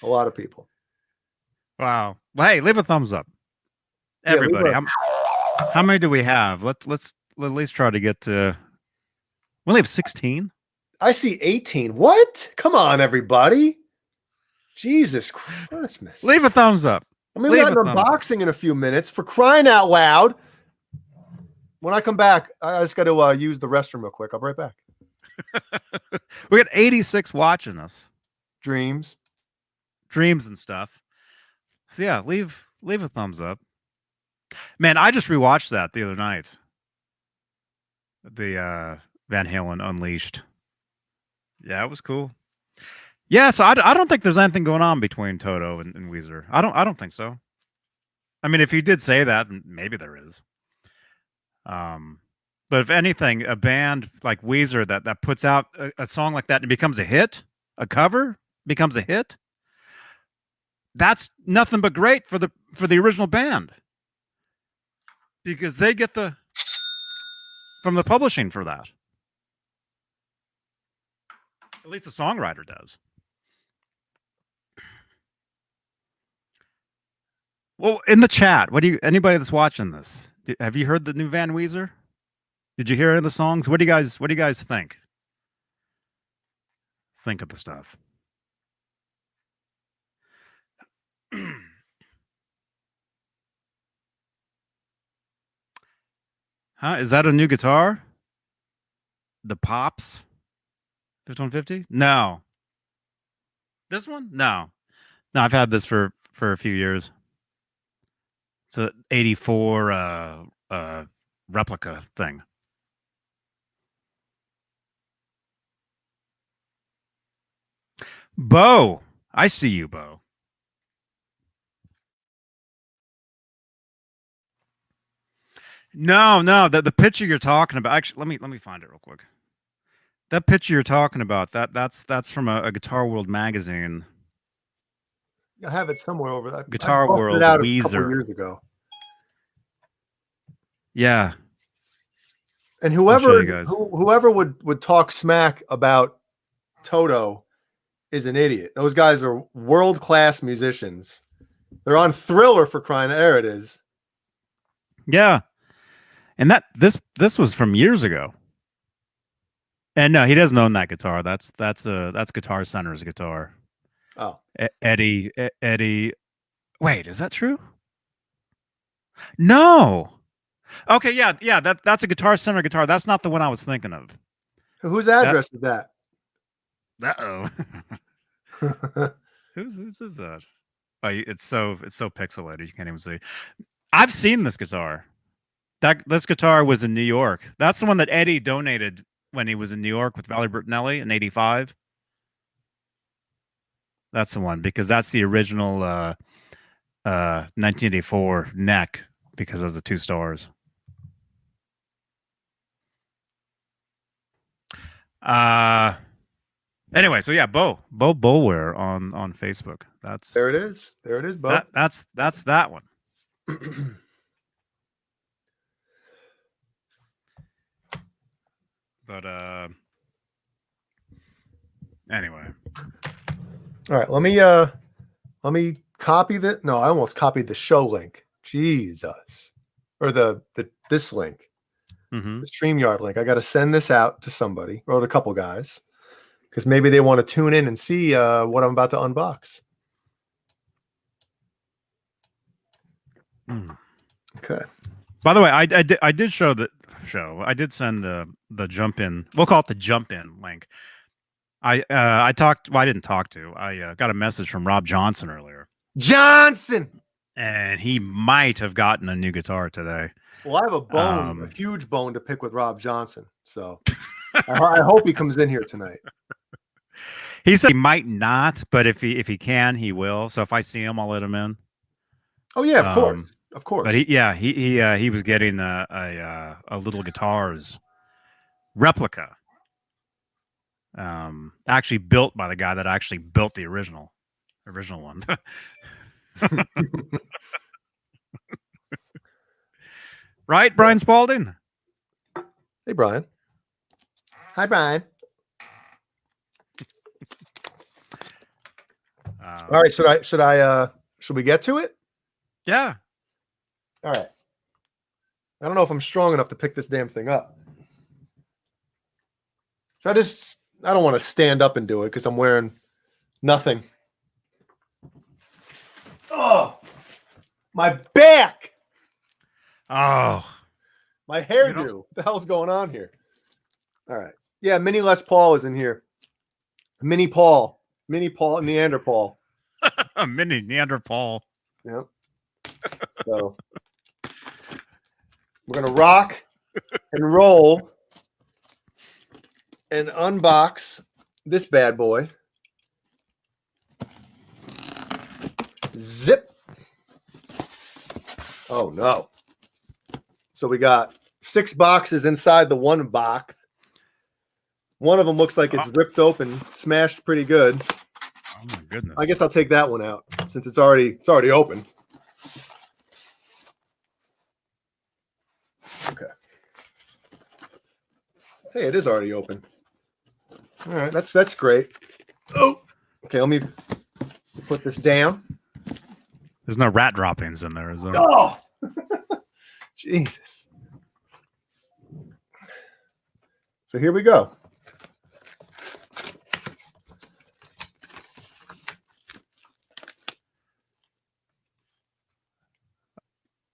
S2: lot of people.
S1: Wow. Well, hey, leave a thumbs up, everybody. How many do we have? Let's at least try to get to. We only have 16.
S2: I see 18. What? Come on, everybody. Jesus Christmas.
S1: Leave a thumbs up.
S2: I mean, we got an unboxing in a few minutes, for crying out loud. When I come back, I just got to use the restroom real quick. I'll be right back.
S1: We got 86 watching us.
S2: Dreams
S1: and stuff. So yeah, leave a thumbs up. Man, I just rewatched that the other night. The Van Halen Unleashed. Yeah, it was cool. Yeah, so I don't think there's anything going on between Toto and Weezer. I don't think so. I mean, if you did say that, maybe there is. But if anything, a band like Weezer that puts out a song like that and it becomes a hit, a cover becomes a hit, that's nothing but great for the original band, because they get from the publishing for that. At least the songwriter does. Well, in the chat, anybody that's watching this, have you heard the new Van Weezer? Did you hear any of the songs? What do you guys think? Think of the stuff. Huh? Is that a new guitar? The Pops 5150? No. This one? No. No, I've had this for a few years. It's a 84 replica thing. Bo, I see you, Bo. No, the picture you're talking about. Actually, let me find it real quick. That picture you're talking about, that's from a Guitar World magazine.
S2: I have it somewhere over there.
S1: Guitar World
S2: out
S1: Weezer.
S2: A couple years ago.
S1: Yeah.
S2: And whoever would talk smack about Toto is an idiot. Those guys are world-class musicians. They're on Thriller, for crying out. There it is.
S1: Yeah. And this was from years ago. And no, he doesn't own that guitar. That's Guitar Center's guitar.
S2: Oh.
S1: Eddie. Wait, is that true? No. Okay, yeah, that's a Guitar Center guitar. That's not the one I was thinking of.
S2: Whose address is that?
S1: Uh-oh. Whose is that? Oh, it's so pixelated you can't even see. I've seen this guitar. This guitar was in New York. That's the one that Eddie donated when he was in New York with Valerie Bertinelli in '85. That's the one, because that's the original 1984 neck, because of the 2 stars. Anyway, so yeah, Bo Boware on Facebook.
S2: There it is, Bo.
S1: That's that one. But anyway.
S2: All right, let me copy that. No, I almost copied the show link. Jesus. Or this link.
S1: Mm-hmm.
S2: The StreamYard link. I got to send this out to somebody. Wrote a couple guys, because maybe they want to tune in and see what I'm about to unbox. Okay.
S1: By the way, I did show. I did send the jump in. We'll call it the jump in link. I talked. Well, I didn't talk to. I got a message from Rob Johnson earlier.
S2: Johnson.
S1: And he might have gotten a new guitar today.
S2: Well, I have a bone, a huge bone to pick with Rob Johnson. So I hope he comes in here tonight.
S1: He said he might not, but if he can, he will. So if I see him, I'll let him in.
S2: Oh yeah, of course.
S1: But he was getting a little guitars replica. Actually built by the guy that actually built the original one. Right, Brian Spalding?
S2: Hey, Brian. Hi, Brian. All right, should we get to it?
S1: Yeah.
S2: All right. I don't know if I'm strong enough to pick this damn thing up. I don't want to stand up and do it because I'm wearing nothing. Oh, my back.
S1: Oh,
S2: my hairdo. What the hell's going on here? All right. Yeah, Mini Les Paul is in here. Mini Paul Neanderthal.
S1: A mini Neanderthal.
S2: Yep. So we're gonna rock and roll and unbox this bad boy. Zip. Oh no. So we got 6 boxes inside the one box. One of them looks like it's ripped open, smashed pretty good.
S1: Oh my goodness.
S2: I guess I'll take that one out since it's already open. Okay. Hey, it is already open. All right, that's great. Oh, okay. Let me put this down.
S1: There's no rat droppings in there, is there?
S2: Oh, Jesus. So here we go.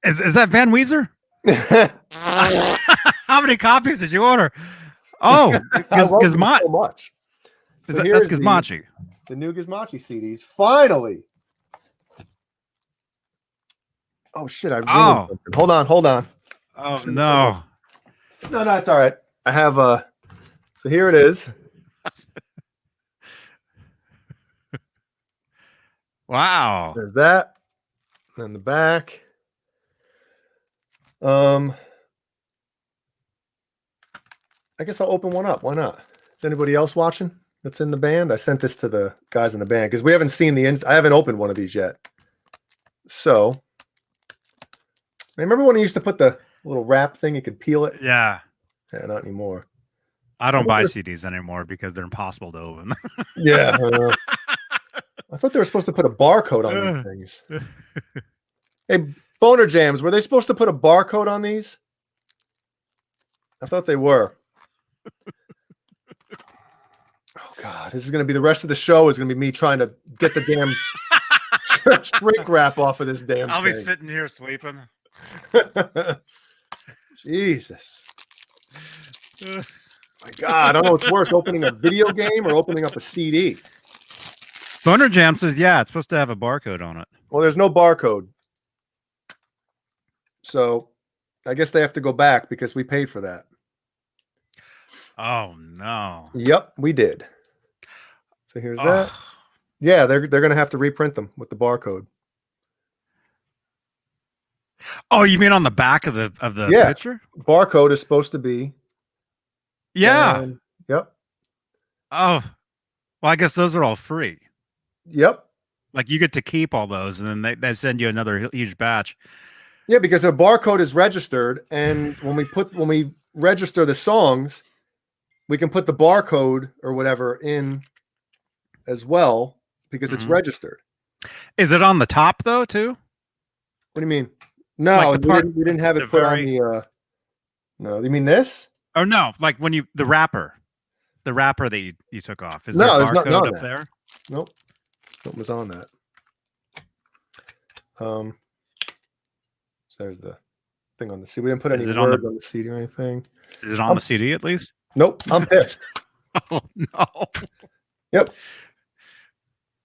S1: Is that Van Weezer? How many copies did you order? Oh,
S2: so much. So
S1: that's Gizmochi.
S2: The new Gizmochi CDs. Finally. Oh shit! I ruined something. Hold on.
S1: Oh no.
S2: No, it's all right. I have so here it is.
S1: Wow.
S2: There's that. And the back. I guess I'll open one up. Why not? Is anybody else watching that's in the band? I sent this to the guys in the band because we haven't seen I haven't opened one of these yet. So, remember when you used to put the little wrap thing? You could peel it.
S1: Yeah.
S2: Yeah, not anymore.
S1: I don't buy CDs anymore because they're impossible to open.
S2: Yeah. I thought they were supposed to put a barcode on these things. Hey, Boner Jams, were they supposed to put a barcode on these? I thought they were. Oh God, this is going to be the rest of the show. Is going to be me trying to get the damn shrink wrap off of this damn.
S1: I'll
S2: thing.
S1: be sitting here sleeping.
S2: Jesus. My God, I don't know what's worse, opening a video game or opening up a CD.
S1: Boner Jam says, yeah, it's supposed to have a barcode on it.
S2: Well, there's no barcode. So I guess they have to go back because we paid for that.
S1: Oh no.
S2: Yep, we did. So here's that. Yeah, they're going to have to reprint them with the barcode.
S1: Oh, you mean on the back of the picture?
S2: Barcode is supposed to be.
S1: Yeah.
S2: Yep.
S1: Oh. Well, I guess those are all free.
S2: Yep.
S1: Like you get to keep all those and then they send you another huge batch.
S2: Yeah, because a barcode is registered, and when we register the songs, we can put the barcode or whatever in as well because it's registered.
S1: Is it on the top though too?
S2: What do you mean? No, like we didn't have it put on the. No, you mean this?
S1: Oh no, like when the wrapper that you took off. Is
S2: no,
S1: there a
S2: there's
S1: barcode
S2: not
S1: up there?
S2: Nope, something was on that. So there's the thing on the CD. We didn't put any words on the CD or anything.
S1: Is it on the CD at least?
S2: Nope, I'm pissed.
S1: Oh no.
S2: Yep.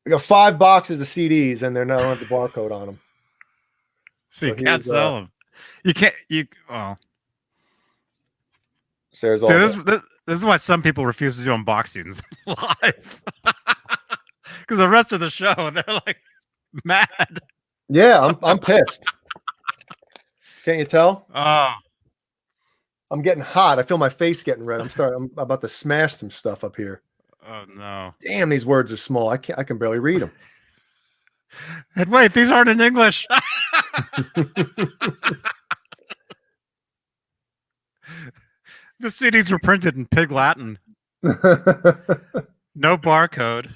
S2: We got 5 boxes of CDs and they're not on the barcode on them.
S1: So you can't sell them. You can't. Well.
S2: So there's all.
S1: This is why some people refuse to do unboxings live. Because the rest of the show, they're like mad.
S2: Yeah, I'm pissed. Can't you tell?
S1: Oh.
S2: I'm getting hot. I feel my face getting red. I'm about to smash some stuff up here.
S1: Oh no!
S2: Damn, these words are small. I can barely read them.
S1: And wait, these aren't in English. The CDs were printed in Pig Latin. No barcode.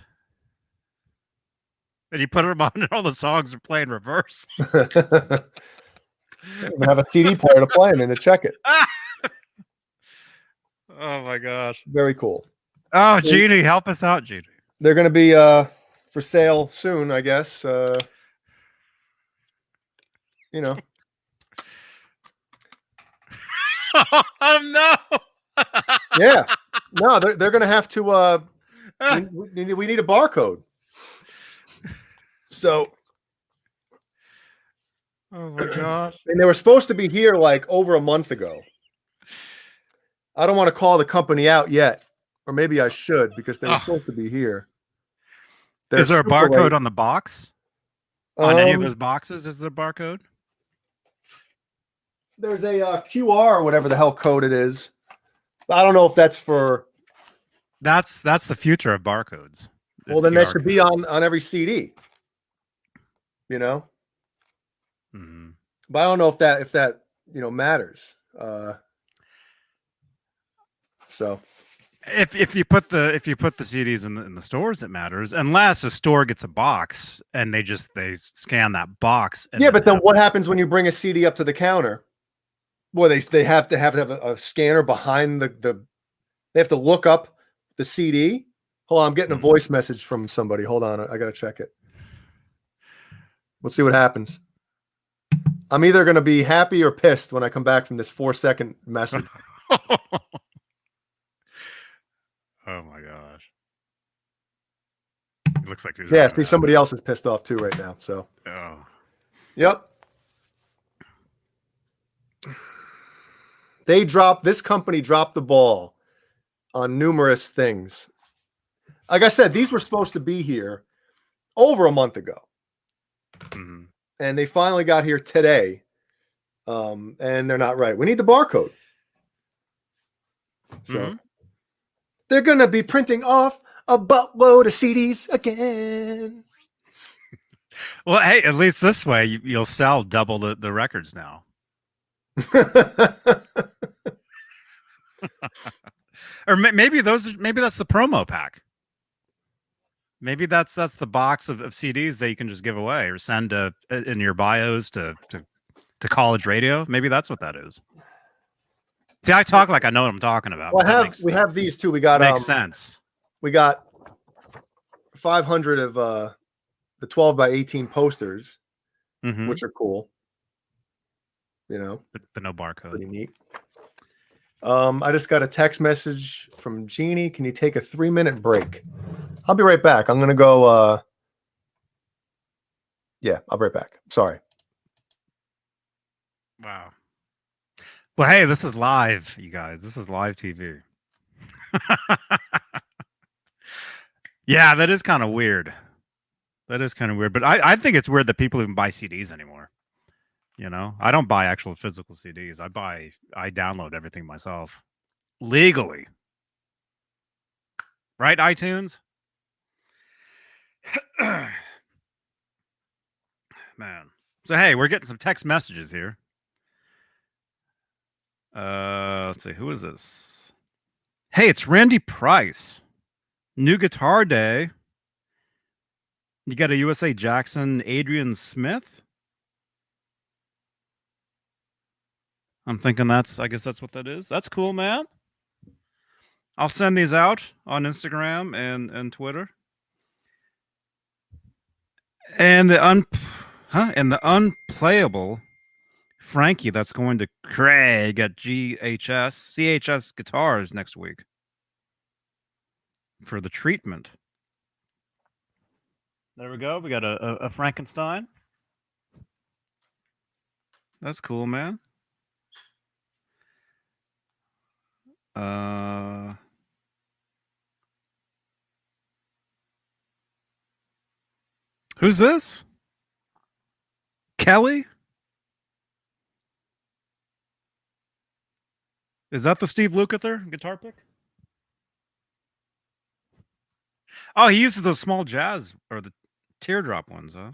S1: And you put them on, and all the songs are playing reverse.
S2: I have a CD player to play them in to check it.
S1: Oh my gosh!
S2: Very cool.
S1: Oh, Jeannie, help us out, Jeannie.
S2: They're going to be for sale soon, I guess. You know.
S1: Oh no!
S2: Yeah. No, they're going to have to. We need a barcode. So.
S1: Oh my gosh!
S2: And they were supposed to be here like over a month ago. I don't want to call the company out yet, or maybe I should because they were supposed to be here.
S1: Is there a barcode on the box? On any of those boxes, is there a barcode?
S2: There's a QR or whatever the hell code it is. I don't know if that's for.
S1: That's the future of barcodes.
S2: Well, then that should be on every CD. You know.
S1: Mm-hmm.
S2: But I don't know if that matters. So.
S1: If you put the CDs in the stores, it matters, unless a store gets a box and they scan that box. And
S2: yeah, but then what happens when you bring a CD up to the counter? Well, they have to have a scanner behind the. They have to look up the CD. Hold on, I'm getting a voice message from somebody. Hold on, I gotta check it. Let's see what happens. I'm either gonna be happy or pissed when I come back from this 4-second message.
S1: Oh my gosh. It looks like
S2: yeah, see, somebody else is pissed off too right now. So yep. This company dropped the ball on numerous things. Like I said, these were supposed to be here over a month ago. Mm-hmm. And they finally got here today. And they're not right. We need the barcode. So they're going to be printing off a buttload of CDs again.
S1: Well, hey, at least this way you'll sell double the records now. Or maybe that's the promo pack. Maybe that's the box of CDs that you can just give away or send in your bios to college radio. Maybe that's what that is. See, I talk like I know what I'm talking about.
S2: Well, we have these two. We got
S1: makes sense.
S2: We got 500 of the 12 by 18 posters, which are cool. You know,
S1: but no barcode.
S2: Pretty neat. I just got a text message from Jeannie. Can you take a 3-minute break? I'll be right back. I'm gonna go. Yeah, I'll be right back. Sorry.
S1: Wow. Well, hey, this is live, you guys. This is live TV. Yeah, that is kind of weird. That is kind of weird. But I think it's weird that people even buy CDs anymore. You know, I don't buy actual physical CDs. I download everything myself legally. Right, iTunes? Man. So, hey, we're getting some text messages here. Let's see. Who is this? Hey, it's Randy Price. New Guitar Day. You got a USA Jackson Adrian Smith? I'm thinking I guess that's what that is. That's cool, man. I'll send these out on Instagram and Twitter. And the unplayable Frankie that's going to Craig at CHS Guitars next week for the treatment. There we go. We got a Frankenstein. That's cool, man. Who's this? Kelly? Is that the Steve Lukather guitar pick? Oh, he uses those small jazz or the teardrop ones, huh?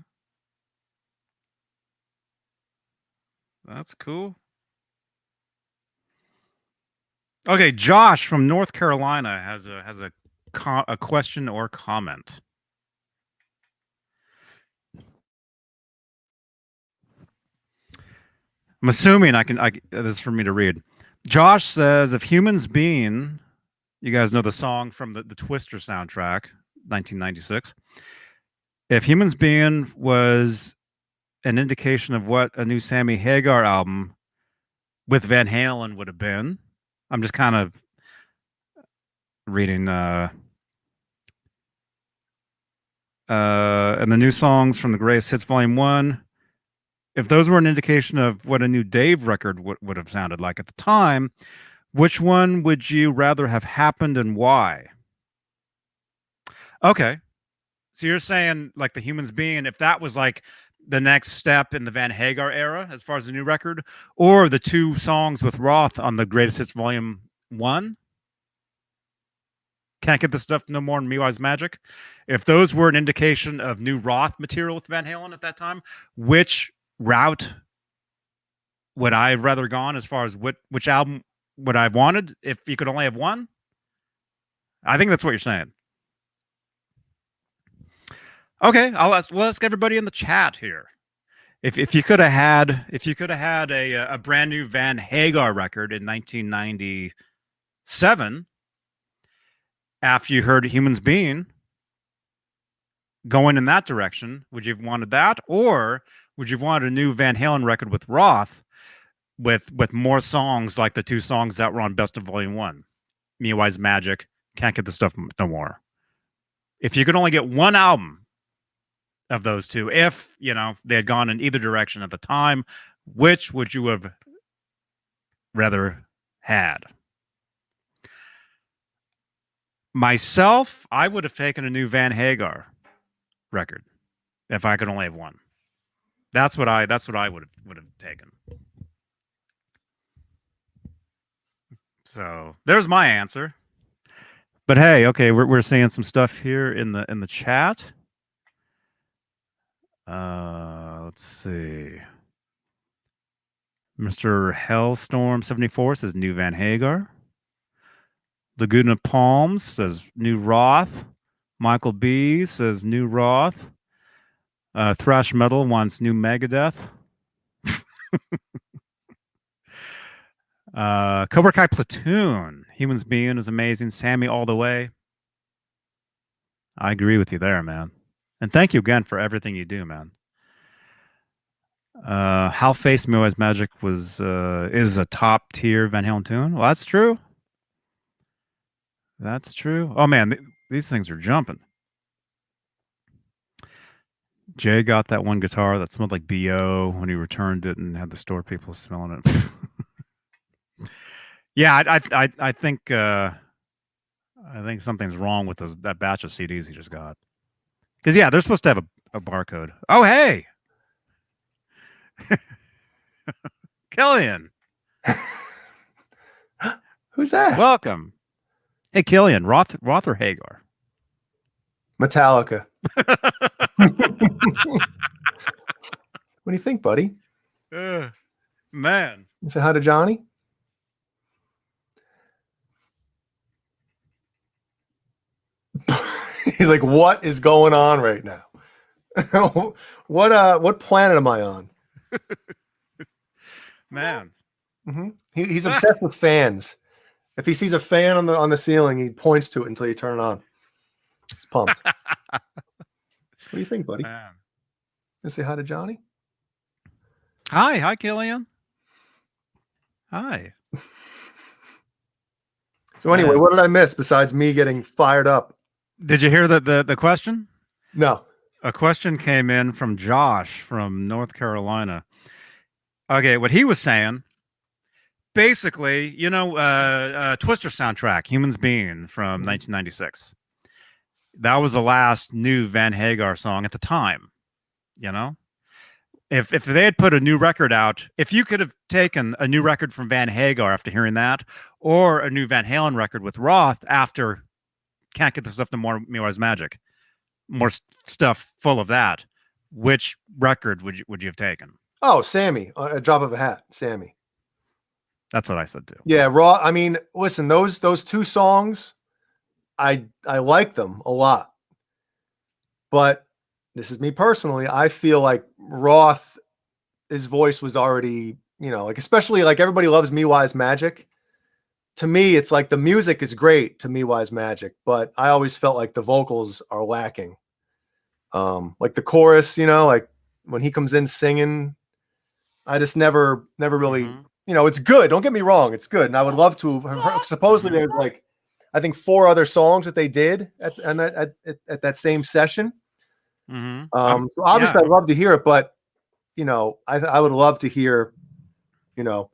S1: That's cool. Okay, Josh from North Carolina has a question or comment. I'm assuming this is for me to read. Josh says, if humans being, you guys know the song from the Twister soundtrack, 1996. If humans being was an indication of what a new Sammy Hagar album with Van Halen would have been, I'm just kind of reading and the new songs from the Greatest Hits Volume 1. If those were an indication of what a new Dave record would have sounded like at the time, which one would you rather have happened and why? Okay. So you're saying like the humans being, if that was like the next step in the Van Hagar era as far as the new record, or the two songs with Roth on the Greatest Hits Volume 1? Can't Get the Stuff No More and Me Wise Magic. If those were an indication of new Roth material with Van Halen at that time, which route would I have rather gone as far as which album would I have wanted if you could only have one? I think that's what you're saying. Okay, we'll ask everybody in the chat here. If you could have had a brand new Van Hagar record in 1997, after you heard Humans Being going in that direction, would you have wanted that, or would you have wanted a new Van Halen record with Roth with more songs like the two songs that were on Best of Volume 1, Me Wise Magic, Can't Get the Stuff No More? If you could only get one album of those two, if they had gone in either direction at the time, which would you have rather had? Myself, I would have taken a new Van Hagar record if I could only have one. That's what I would have taken. So there's my answer. But hey, okay, we're seeing some stuff here in the chat. Let's see. Mr. Hellstorm74 says new Van Hagar. Laguna Palms says new Roth. Michael B says new Roth. Thrash Metal wants new Megadeth. Cobra Kai Platoon. Humans Being is amazing. Sammy all the way. I agree with you there, man. And thank you again for everything you do, man. How Face Me Wise Magic is a top tier Van Halen tune. Well, that's true. That's true. Oh man, these things are jumping. Jay got that one guitar that smelled like BO when he returned it and had the store people smelling it. Yeah, I think something's wrong with that batch of CDs he just got. Because yeah, they're supposed to have a barcode. Oh hey, Killian.
S2: Who's that?
S1: Welcome. Hey, Killian, Roth or Hagar?
S2: Metallica. What do you think, buddy?
S1: Man.
S2: You say hi to Johnny? He's like, what is going on right now? What planet am I on?
S1: Man.
S2: Mm-hmm. He's obsessed with fans. If he sees a fan on the ceiling, he points to it until you turn it on. He's pumped. What do you think, buddy?
S1: Man.
S2: You say hi to Johnny?
S1: Hi, Killian. Hi.
S2: So anyway, what did I miss besides me getting fired up?
S1: Did you hear the question?
S2: No.
S1: A question came in from Josh from North Carolina. Okay, what he was saying, basically, Twister soundtrack, Humans Being from 1996. That was the last new Van Hagar song at the time. If they had put a new record out, if you could have taken a new record from Van Hagar after hearing that, or a new Van Halen record with Roth after Can't Get the Stuff No More, Me Wise Magic, more stuff full of that. Which record would you have taken?
S2: Oh, Sammy, a drop of a hat, Sammy.
S1: That's what I said too.
S2: Yeah, Raw. I mean, listen, those two songs, I like them a lot. But this is me personally. I feel like Roth, his voice was already, like, especially like everybody loves Me Wise Magic. To me, it's like the music is great to Me Wise Magic, but I always felt like the vocals are lacking. Like the chorus, like when he comes in singing, I just never really, it's good. Don't get me wrong, it's good, and I would love to. Supposedly, there's like, I think 4 other songs that they did at that same session. So obviously, I'd love to hear it, but I would love to hear, Van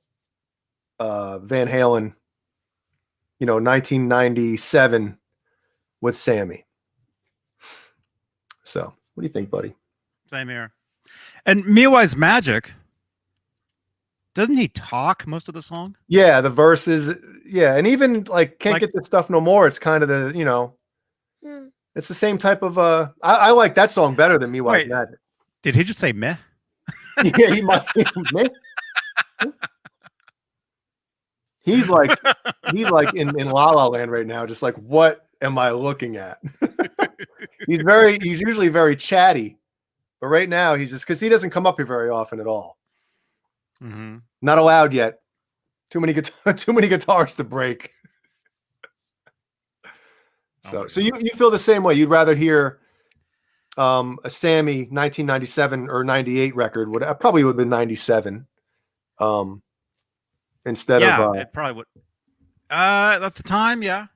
S2: Halen, 1997 with Sammy. So, what do you think, buddy?
S1: Same here. And Me Wise Magic, doesn't he talk most of the song?
S2: Yeah, the verses. Yeah, and even like Can't Get This Stuff No More. It's kind of the, it's the same type of. I like that song better than Me Wise Magic.
S1: Did he just say meh?
S2: Yeah, he might. Meh. He's like in La La Land right now, just like, what am I looking at? He's usually very chatty, but right now he's just, because he doesn't come up here very often at all. Not allowed yet. Too many guitars to break. So you feel the same way. You'd rather hear a Sammy 1997 or 98 record. Probably would have been 97. Instead of
S1: it probably would. At the time, yeah.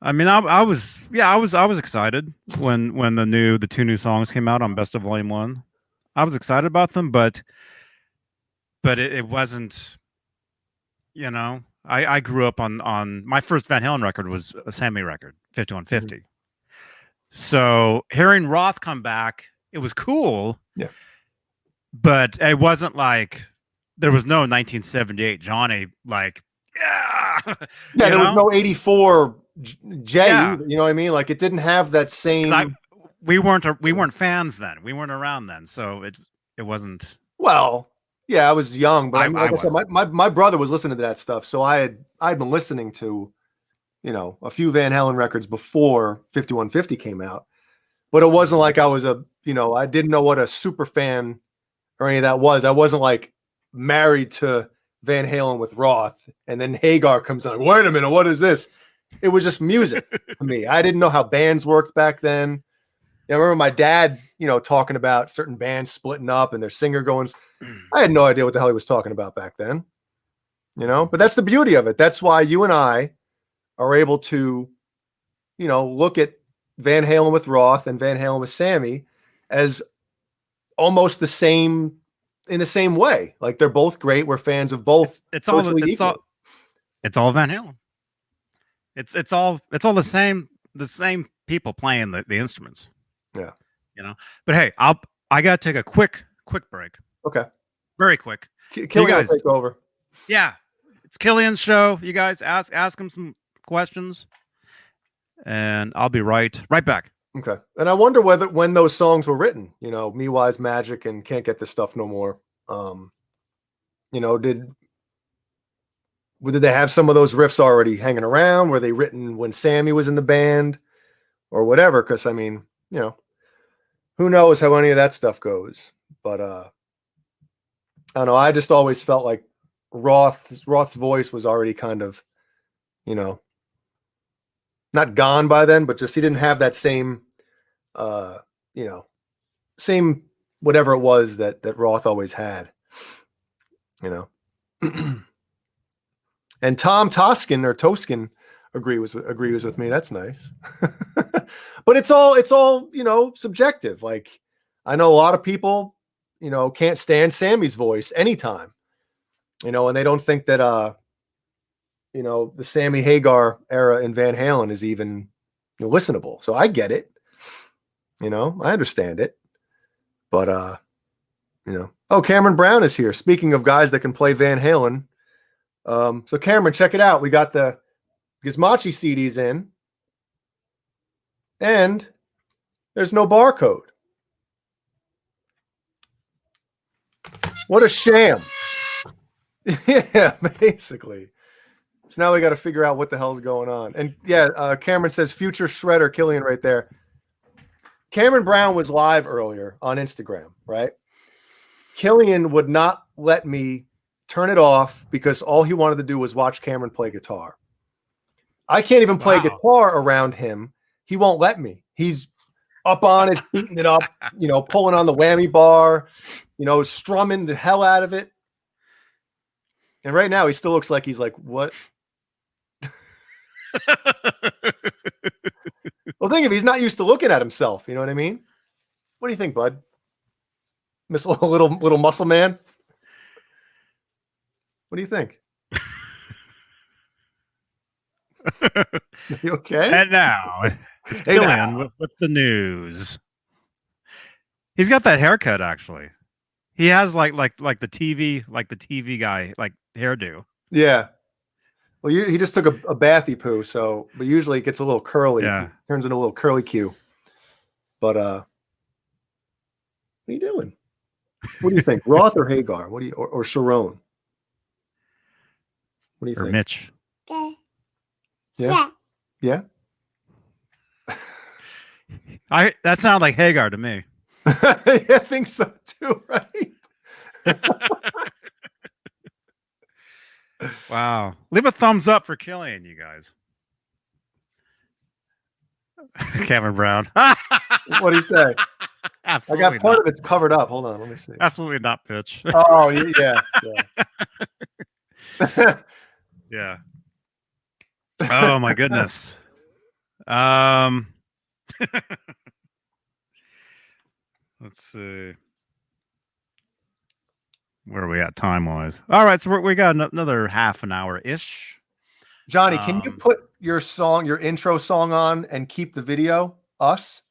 S1: I mean, I was excited when the 2 new songs came out on Best of Volume 1. I was excited about them, but it wasn't. I grew up on my first Van Halen record was a Sammy record, 5150. So hearing Roth come back, it was cool. Yeah. But it wasn't like there was no 1978 Johnny, like,
S2: there was no 84 J. You know what I mean? Like, it didn't have that same.
S1: We weren't fans then. We weren't around then, so it wasn't.
S2: Well, yeah, I was young, but like I said, my brother was listening to that stuff, so I'd been listening to, a few Van Halen records before 5150 came out, but it wasn't like I was I didn't know what a super fan or any of that was. I wasn't like married to Van Halen with Roth, and then Hagar comes on. Wait a minute, what is this? It was just music to me. I didn't know how bands worked back then. I remember my dad, talking about certain bands splitting up and their singer going. I had no idea what the hell he was talking about back then. But that's the beauty of it. That's why you and I are able to, look at Van Halen with Roth and Van Halen with Sammy as almost the same, in the same way. Like, they're both great. We're fans of both.
S1: It's all Van Halen. It's all the same people playing the instruments.
S2: Yeah.
S1: But hey, I gotta take a quick break.
S2: Okay.
S1: Very quick.
S2: Killian will take over.
S1: Yeah. It's Killian's show. You guys ask him some questions, and I'll be right back.
S2: Okay. And I wonder when those songs were written, Me Wise Magic and Can't Get This Stuff No More. Did they have some of those riffs already hanging around? Were they written when Sammy was in the band or whatever? Because, I mean, who knows how any of that stuff goes. But I don't know. I just always felt like Roth's voice was already kind of, not gone by then, but just he didn't have that same, same whatever it was that Roth always had, And Tom Toskin agrees with me. That's nice. But it's all subjective. Like, I know a lot of people, can't stand Sammy's voice anytime, and they don't think that the Sammy Hagar era in Van Halen is even listenable. So I get it. I understand it. But oh, Cameron Brown is here. Speaking of guys that can play Van Halen, So Cameron, check it out. We got the Gizmochi CDs in, and there's no barcode. What a sham. Yeah, basically. So now we got to figure out what the hell's going on. And yeah, Cameron says future shredder Killian right there. Cameron Brown was live earlier on Instagram, right? Killian would not let me turn it off because all he wanted to do was watch Cameron play guitar. I can't even play guitar around him. He won't let me. He's up on it, beating it up, pulling on the whammy bar, strumming the hell out of it. And right now he still looks like he's like, what? Well, think of it, he's not used to looking at himself. You know what I mean? What do you think, bud? Miss little muscle man? What do you think? You okay?
S1: And now, it's Killian with the news. He's got that haircut, actually. He has like the TV guy, like hairdo.
S2: Yeah. Well, he just took a bathy poo, but usually it gets a little curly.
S1: Yeah.
S2: Turns into a little curly Q. But what are you doing? What do you think? Roth or Hagar? What do you or Sharon? What do you think?
S1: Or Mitch.
S2: Yeah. Yeah.
S1: That sounded like Hagar to me.
S2: Yeah, I think so too, right?
S1: Wow. Leave a thumbs up for Killian, you guys. Cameron Brown.
S2: What'd he say?
S1: Absolutely
S2: I got part of it's covered up. Hold on, let me see.
S1: Absolutely not pitch.
S2: Oh, yeah.
S1: Yeah. Oh my goodness. Let's see. Where are we at time wise? All right, so we got another half an hour ish.
S2: Johnny, can you put your intro song on and keep the video? Us?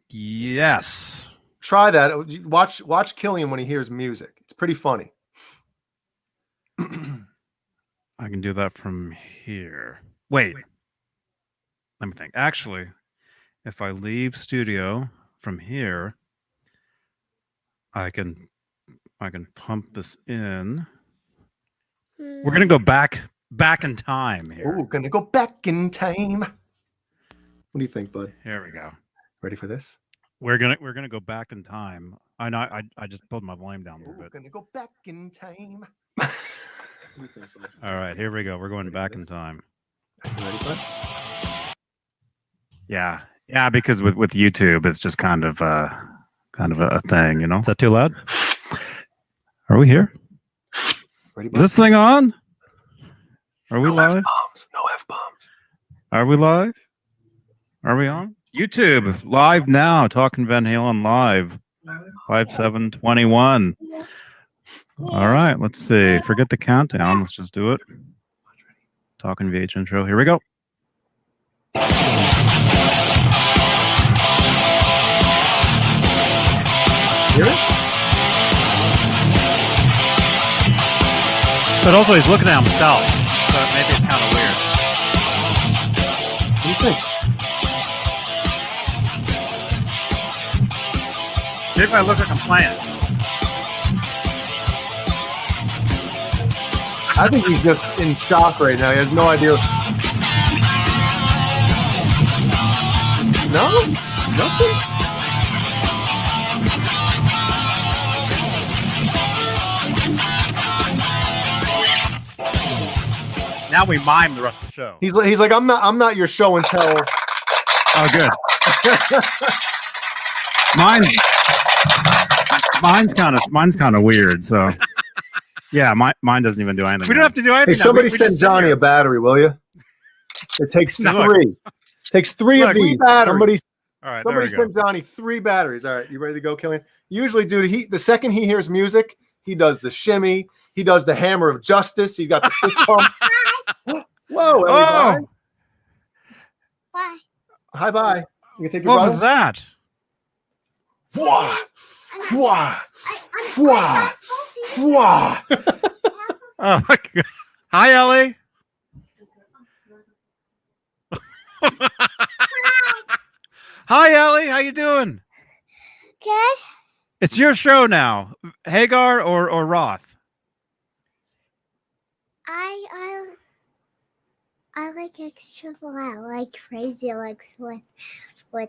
S1: Yes.
S2: Try that. Watch Killian when he hears music. It's pretty funny.
S1: I can do that from here. Wait. Let me think. Actually, if I leave studio from here, I can pump this in. We're gonna go back in time here.
S2: Ooh, gonna go back in time. What do you think, bud?
S1: Here we go.
S2: Ready for this?
S1: We're gonna go back in time. I know I just pulled my volume down a little bit.
S2: Gonna go back in time. What do you think, bud?
S1: All right, here we go. We're going back in time.
S2: You ready, bud?
S1: Yeah, because with YouTube, it's just kind of a thing, Is that too loud? Are we here?
S2: Ready,
S1: is this thing on? Are we live?
S2: F-bombs. No F-bombs.
S1: Are we live? Are we on? YouTube, live now. Talking Van Halen live. 5/7/21. All right, let's see. Forget the countdown. Let's just do it. Talking VH intro. Here we go.
S2: Hear it?
S1: But also, he's looking at himself, so maybe it's kind of weird.
S2: What do you think?
S1: Maybe I look like I'm playing.
S2: I think he's just in shock right now. He has no idea. No? Nothing?
S1: Now we mime the rest of the show.
S2: He's like, I'm not your show and tell.
S1: Oh, good. Mine's kind of weird. So, yeah, mine doesn't even do anything. We don't have to do anything.
S2: Hey, somebody send Johnny a battery, will you? It takes three. Takes three of these. Somebody send Johnny 3 batteries. All right, you ready to go, Killian? Usually, dude, the second he hears music, he does the shimmy. He does the hammer of justice. He got the fist pump. Whoa, everybody.
S3: Bye.
S2: Hi, bye. You can take your
S1: What was that?
S2: Wah, wah, Wah! Wah!
S1: Oh my God. Hi, Ellie. Hi, Ellie. How you doing?
S3: Good.
S1: It's your show now. Hagar or Roth?
S3: I like extra I like Crazy Legs with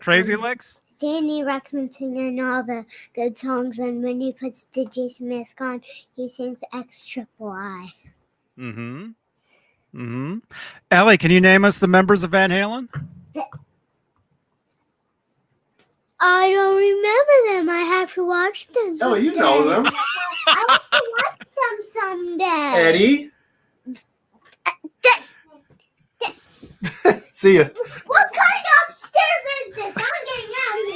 S1: Crazy Legs?
S3: Danny Rexman singing all the good songs, and when he puts the Jason mask on, he sings extra I.
S1: Ellie, can you name us the members of Van Halen?
S3: I don't remember them. I have to watch them someday.
S2: Oh, you know them.
S3: I want to watch them someday.
S2: Eddie. See ya.
S3: What kind of upstairs is this? I'm getting out of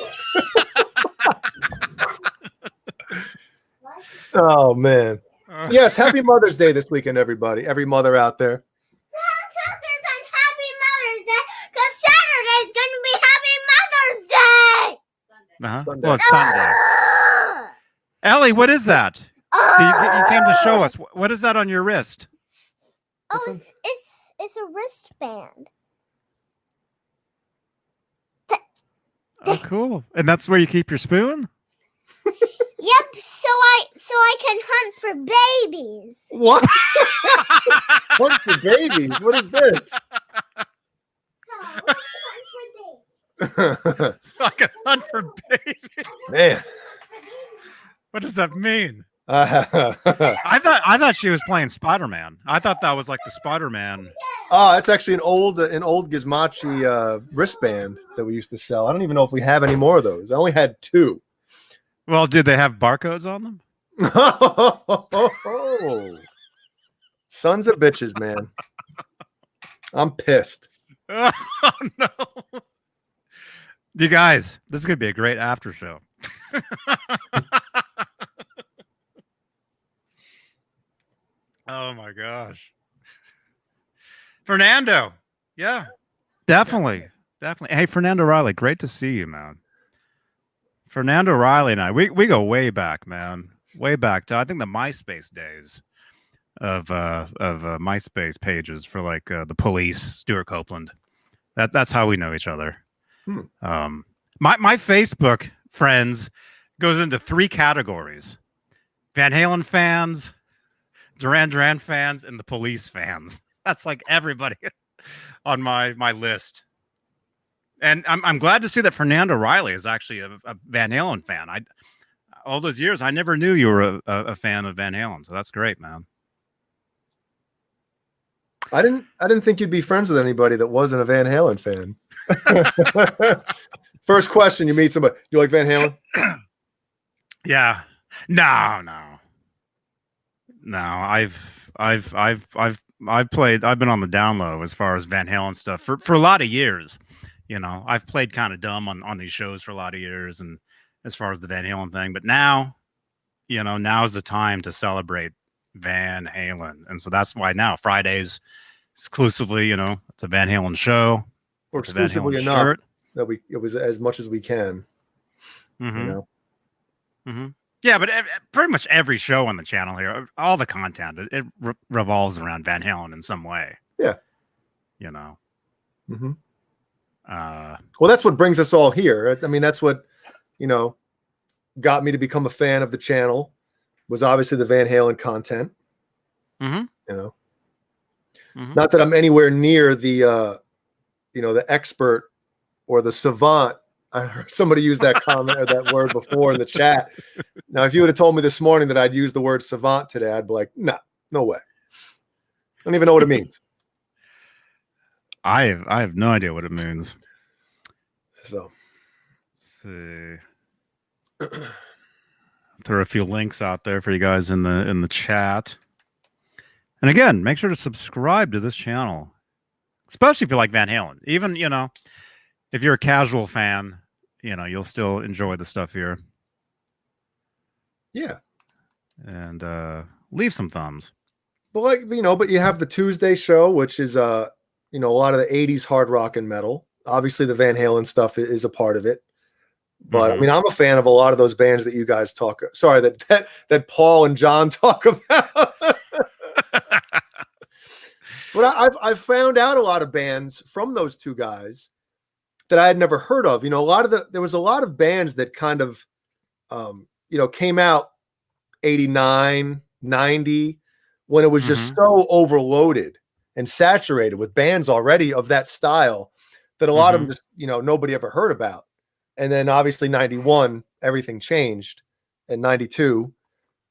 S3: here.
S2: Oh, man. Yes, happy Mother's Day this weekend, everybody. Every mother out there.
S3: Tuckers on Happy Mother's Day, because Saturday's going to be Happy Mother's Day.
S2: Sunday.
S1: Well, it's Sunday. Ellie, what is that? You came to show us. What is that on your wrist?
S3: Oh, it's a wristband.
S1: Oh, cool. And that's where you keep your spoon?
S3: Yep, so I can hunt for babies.
S2: What? Hunt for babies? What is this?
S1: So I can hunt for babies.
S2: Man.
S1: What does that mean?
S2: Oh,
S1: I thought she was playing Spider-Man. I thought that was like the Spider-Man.
S2: it's actually an old Gizmochi wristband that we used to sell. I don't even know if we have any more of those. I only had 2.
S1: Well, did they have barcodes on them?
S2: Sons of bitches, man. I'm pissed.
S1: Oh, no. You guys, this is going to be a great after show. Oh, my gosh. Fernando. Yeah, definitely. Definitely. Hey, Fernando Riley, great to see you, man. Fernando Riley and I, we go way back, man. Way back to, I think, the MySpace days of MySpace pages for like the Police, Stuart Copeland. That's how we know each other. My Facebook friends goes into 3 categories: Van Halen fans, Duran Duran fans, and the Police fans. That's like everybody on my list. And I'm glad to see that Fernando Riley is actually a Van Halen fan. All those years, I never knew you were a fan of Van Halen, so that's great, man.
S2: I didn't think you'd be friends with anybody that wasn't a Van Halen fan. First question, you meet somebody, you like Van Halen?
S1: Yeah. No. I've been on the down low as far as Van Halen stuff for a lot of years. You know, I've played kind of dumb on these shows for a lot of years, and as far as the Van Halen thing, but now, you know, now's the time to celebrate Van Halen. And so that's why now Fridays exclusively, you know, it's a Van Halen show.
S2: Or exclusively enough
S1: shirt.
S2: that it was as much as we can. You know?
S1: Yeah, but pretty much every show on the channel here, all the content, it revolves around Van Halen in some way.
S2: Yeah.
S1: You know.
S2: Well, that's what brings us all here. I mean, that's what, you know, got me to become a fan of the channel, was obviously the Van Halen content. You know, not that I'm anywhere near the, you know, the expert or the savant. I heard somebody use that comment or that word before in the chat. Now, if you would have told me this morning that I'd use the word savant today, I'd be like, no way. I don't even know what it means.
S1: I have no idea what it means.
S2: So,
S1: let's see. Throw a few links out there for you guys in the chat. And again, make sure to subscribe to this channel, especially if you like Van Halen. Even, you know, if you're a casual fan, you know, you'll still enjoy the stuff here.
S2: Yeah.
S1: And leave some thumbs.
S2: But like, you know, but you have the Tuesday show, which is you know, a lot of the 80s hard rock and metal. Obviously the Van Halen stuff is a part of it. But I mean, I'm a fan of a lot of those bands that you guys talk. Sorry, that Paul and John talk about. But I've found out a lot of bands from those two guys that I had never heard of. You know, there was a lot of bands that kind of, came out 89, 90, when it was just so overloaded and saturated with bands already of that style that a lot of them just, nobody ever heard about. And then obviously 91, everything changed, and 92.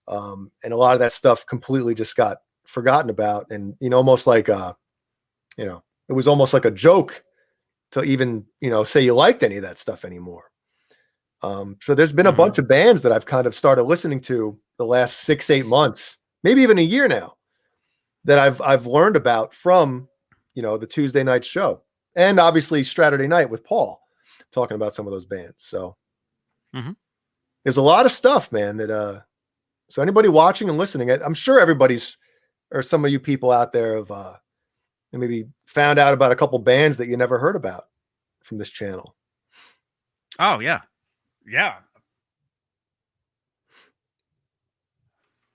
S2: And a lot of that stuff completely just got forgotten about. And, almost like, it was almost like a joke to even, say you liked any of that stuff anymore. So there's been a bunch of bands that I've kind of started listening to the last 6-8 months, maybe even a year now, that I've learned about from, the Tuesday night show, and obviously Saturday night with Paul talking about some of those bands. So there's a lot of stuff, man, that, so anybody watching and listening, I'm sure or some of you people out there have, maybe found out about a couple bands that you never heard about from this channel.
S1: Oh yeah. Yeah.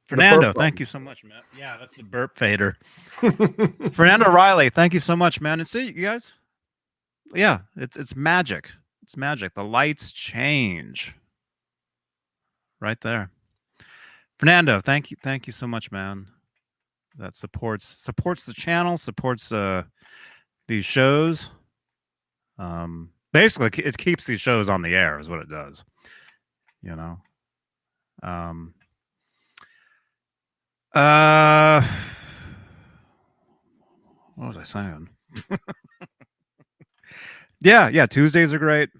S1: Fernando, thank you so much, man. Yeah, that's the burp fader. Fernando Riley, thank you so much, man. And see, you guys, yeah, it's magic. It's magic. The lights change right there. Fernando, thank you so much, man. That supports the channel, supports these shows. Basically, it keeps these shows on the air, is what it does. What was I saying? Yeah. Tuesdays are great.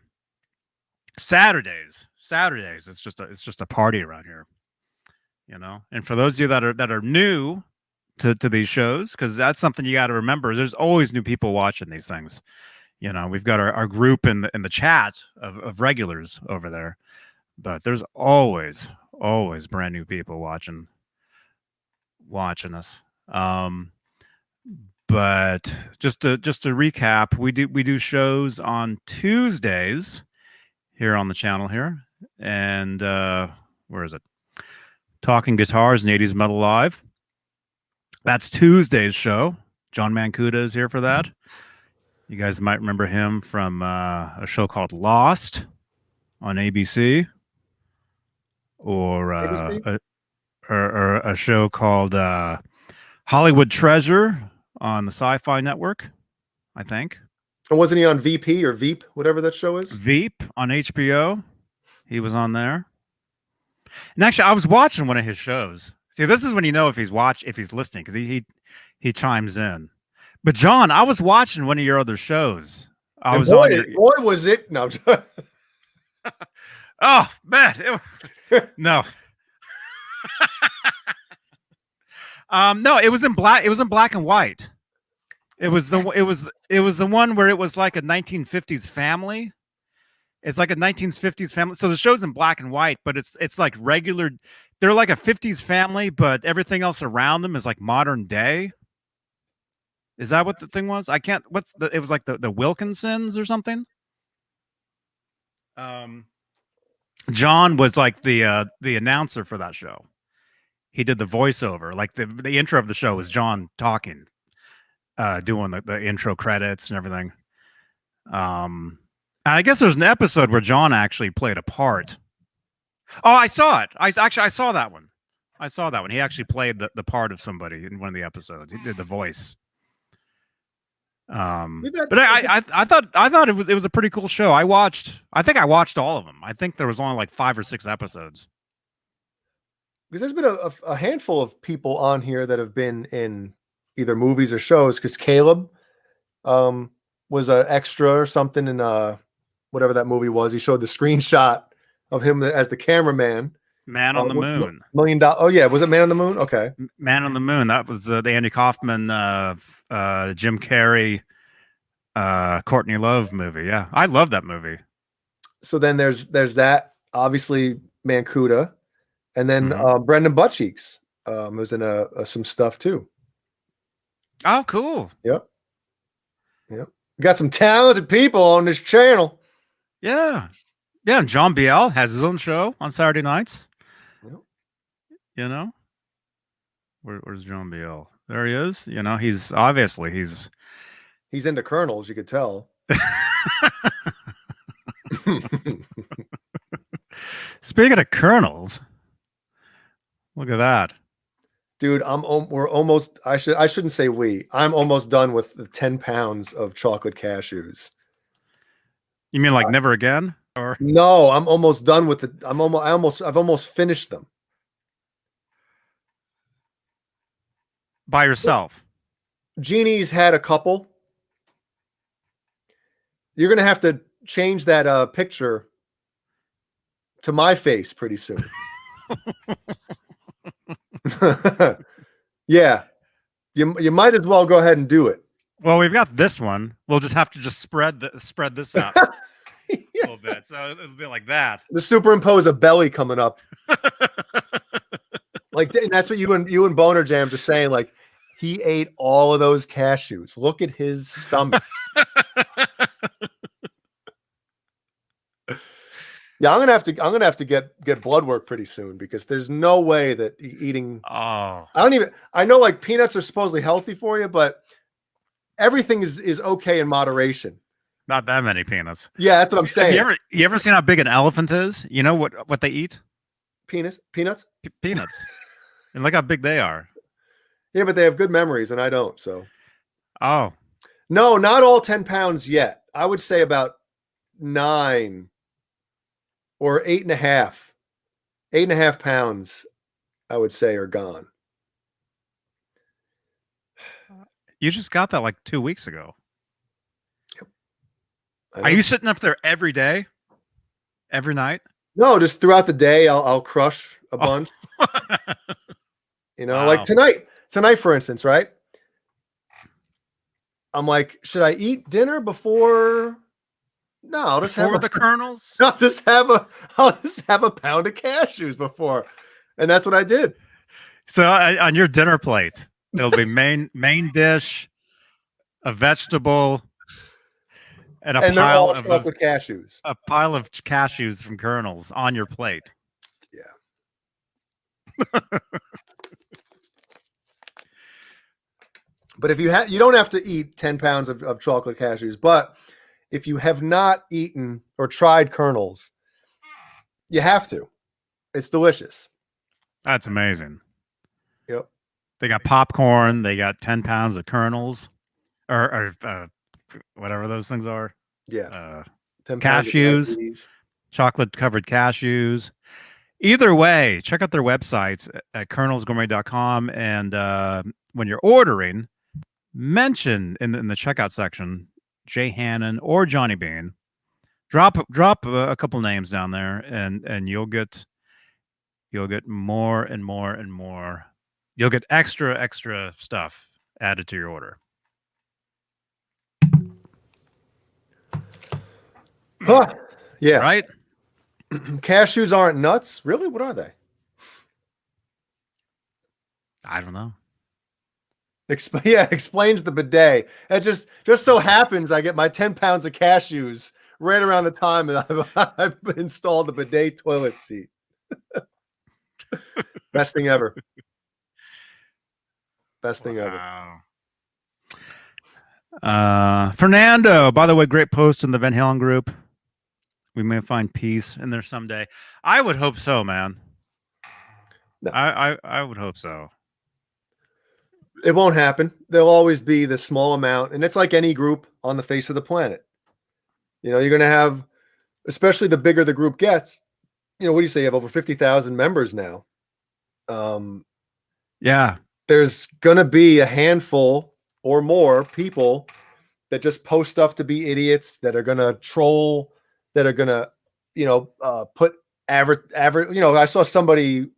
S1: Saturdays. It's just a party around here. And for those of you that are new to these shows, because that's something you got to remember. There's always new people watching these things. We've got our group in the chat of regulars over there, but there's always brand new people watching us. But just to recap, we do shows on Tuesdays here on the channel here, and where is it? Talking Guitars and 80s Metal Live. That's Tuesday's show. John Mancuda is here for that. You guys might remember him from a show called Lost on ABC, or a show called Hollywood Treasure on the Sci-Fi Network, I think.
S2: And wasn't he on VP or Veep, whatever that show is?
S1: Veep on HBO. He was on there. And actually, I was watching one of his shows. See, this is when you know if he's listening, because he chimes in. But John, I was watching one of your other shows.
S2: Boy, was it? No.
S1: Oh man, no. No, it was in black. It was in black and white. It was the one where it was like a 1950s family. It's like a 1950s family. So the show's in black and white, but it's like regular. They're like a 50s family, but everything else around them is like modern day. Is that what the thing was? I can't. It was like the Wilkinsons or something. John was like the announcer for that show. He did the voiceover. Like the intro of the show was John talking, doing the intro credits and everything. And I guess there's an episode where John actually played a part. Oh, I saw it. I saw that one. He actually played the part of somebody in one of the episodes. He did the voice. But I thought it was a pretty cool show. I think I watched all of them. I think there was only like 5 or 6 episodes.
S2: Because there's been a handful of people on here that have been in either movies or shows. Because Caleb was an extra or something in whatever that movie was. He showed the screenshot of him as the cameraman.
S1: Man on the Moon.
S2: $1 Million. Oh yeah, was it Man on the Moon? Okay.
S1: Man on the Moon. That was the Andy Kaufman, Jim Carrey, Courtney Love movie. Yeah, I love that movie.
S2: So then there's that. Obviously, Mancuda, and then Brendan Buttcheeks was in some stuff too.
S1: Oh, cool.
S2: Yep. Got some talented people on this channel.
S1: Yeah. Yeah, and John Biel has his own show on Saturday nights.
S2: Yep.
S1: You know, where's John Biel? There he is. You know, he's obviously
S2: he's into kernels. You could tell.
S1: Speaking of kernels, look at that,
S2: dude. We're almost. I shouldn't say we. I'm almost done with the 10 pounds of chocolate cashews.
S1: You mean like never again? Or
S2: no, I'm almost done with it. I've almost finished them
S1: by yourself.
S2: Jeannie's had a couple. You're gonna have to change that picture to my face pretty soon. Yeah, you might as well go ahead and do it.
S1: Well, we've got this one. We'll just have to spread this out a little bit, so it'll be like that.
S2: To superimpose a belly coming up, like that's what you and Boner Jams are saying. Like he ate all of those cashews. Look at his stomach. Yeah, I'm gonna have to get blood work pretty soon because there's no way that eating.
S1: Oh,
S2: I know like peanuts are supposedly healthy for you, but everything is okay in moderation.
S1: Not that many peanuts.
S2: Yeah, that's what I'm saying.
S1: You ever seen how big an elephant is? You know what they eat?
S2: Peanuts.
S1: Peanuts, and look how big they are.
S2: Yeah, but they have good memories, and I don't. So,
S1: oh
S2: no, not all 10 pounds yet. I would say about 9. Or 8.5. 8.5 pounds, I would say, are gone.
S1: You just got that like 2 weeks ago.
S2: Yep.
S1: Are you sitting up there every day? Every night?
S2: No, just throughout the day, I'll crush a bunch. You know, like tonight, for instance, right? I'm like, should I eat dinner before? No, I'll just have
S1: the kernels.
S2: I'll just have a pound of cashews before, and that's what I did.
S1: So on your dinner plate, there'll be main dish, a vegetable, and pile of
S2: cashews.
S1: A pile of cashews from kernels on your plate.
S2: Yeah. But if you don't have to eat 10 pounds of chocolate cashews, but if you have not eaten or tried kernels, you have to. It's delicious.
S1: That's amazing.
S2: Yep.
S1: They got popcorn. They got 10 pounds of kernels, or whatever those things are.
S2: Yeah.
S1: 10 cashews, chocolate-covered cashews. Either way, check out their website at kernelsgourmet.com. And when you're ordering, mention in the checkout section Jay Hannon or Johnny Beane. Drop a couple names down there, and you'll get more and more and more. You'll get extra stuff added to your order.
S2: Huh. Yeah.
S1: Right?
S2: Cashews aren't nuts? Really? What are they?
S1: I don't know.
S2: Explains the bidet. It just so happens I get my 10 pounds of cashews right around the time that I've installed the bidet toilet seat. Best thing ever. Best thing ever.
S1: Fernando, by the way, great post in the Van Halen group. We may find peace in there someday. I would hope so, man. No. I would hope so.
S2: It won't happen. There'll always be the small amount, and it's like any group on the face of the planet. You know, you're going to have, especially the bigger the group gets. You know, what do you say? You have over 50,000 members now.
S1: Yeah.
S2: There's going to be a handful or more people that just post stuff to be idiots, that are going to troll, that are going to, put average. You know, I saw somebody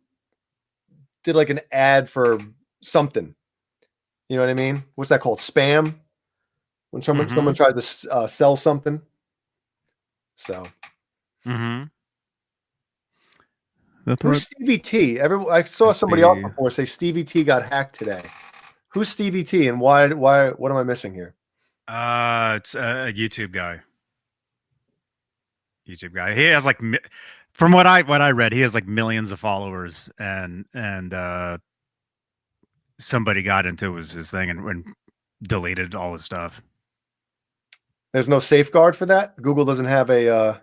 S2: did like an ad for something. You know what I mean? What's that called? Spam. When someone tries to sell something. So. Who's Stevie T? I saw somebody else before say Stevie T got hacked today. Who's Stevie T, and why? What am I missing here?
S1: It's a YouTube guy. YouTube guy. He has like, from what I read, he has like millions of followers, and somebody got into his thing and deleted all his stuff.
S2: There's no safeguard for that. Google doesn't have a.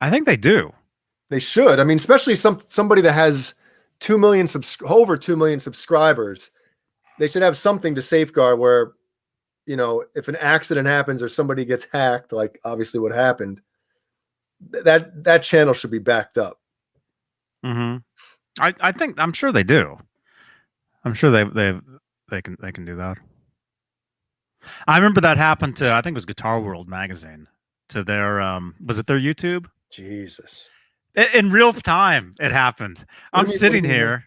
S1: I think they do.
S2: They should. I mean, especially somebody that has 2 million over 2 million subscribers. They should have something to safeguard where, you know, if an accident happens or somebody gets hacked, like obviously what happened, that channel should be backed up.
S1: Mm-hmm. I'm sure they do. I'm sure they can do that. I remember that happened to, I think it was Guitar World magazine, to their was it their YouTube?
S2: Jesus.
S1: In real time it happened. I'm sitting here.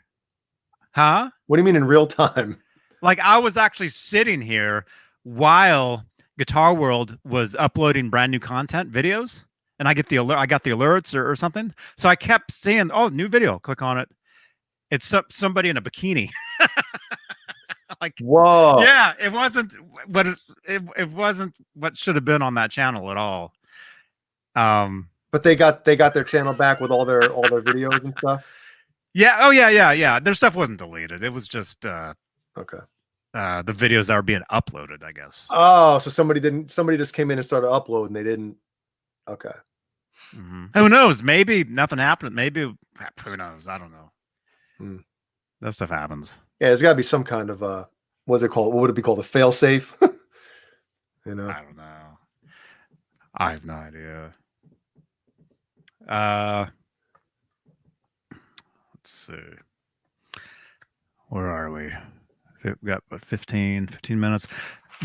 S1: Huh?
S2: What do you mean in real time?
S1: Like I was actually sitting here while Guitar World was uploading brand new content videos, and I got the alerts or something. So I kept seeing, oh, new video, click on it. It's somebody in a bikini. Like,
S2: whoa.
S1: Yeah, it wasn't what it wasn't what should have been on that channel at all.
S2: But they got their channel back with all their videos and stuff.
S1: Yeah. Oh yeah. Their stuff wasn't deleted. It was just
S2: okay.
S1: The videos that were being uploaded, I guess.
S2: Oh, so somebody just came in and started uploading. They didn't. Okay.
S1: Mm-hmm. Who knows? Maybe nothing happened. Maybe who knows? I don't know. That stuff happens.
S2: Yeah, there's got to be some kind of what's it called? What would it be called? A fail safe? You know.
S1: I don't know. I have no idea. Let's see. Where are we? We've got 15 minutes.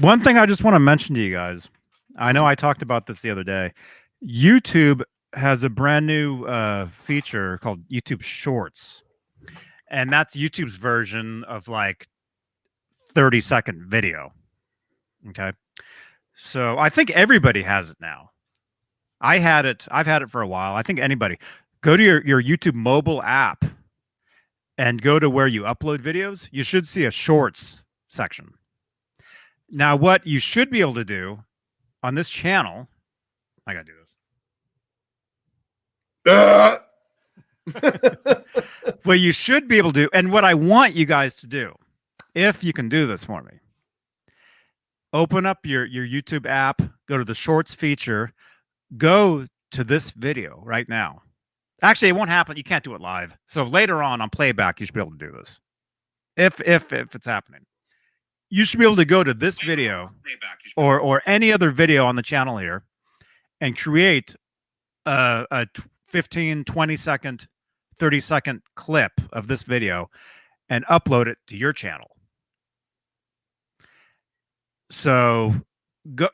S1: One thing I just want to mention to you guys. I know I talked about this the other day. YouTube has a brand new feature called YouTube Shorts. And that's YouTube's version of like 30-second video. Okay. So I think everybody has it now. I've had it for a while. I think anybody. Go to your YouTube mobile app and go to where you upload videos. You should see a shorts section. Now, what you should be able to do on this channel, I gotta do this. What you should be able to do, and what I want you guys to do, if you can do this for me, open up your YouTube app, go to the shorts feature, go to this video right now. Actually, it won't happen. You can't do it live. So later on playback, you should be able to do this. If it's happening, you should be able to go to this video or any other video on the channel here and create a 15, 20 second, 30-second clip of this video and upload it to your channel. So go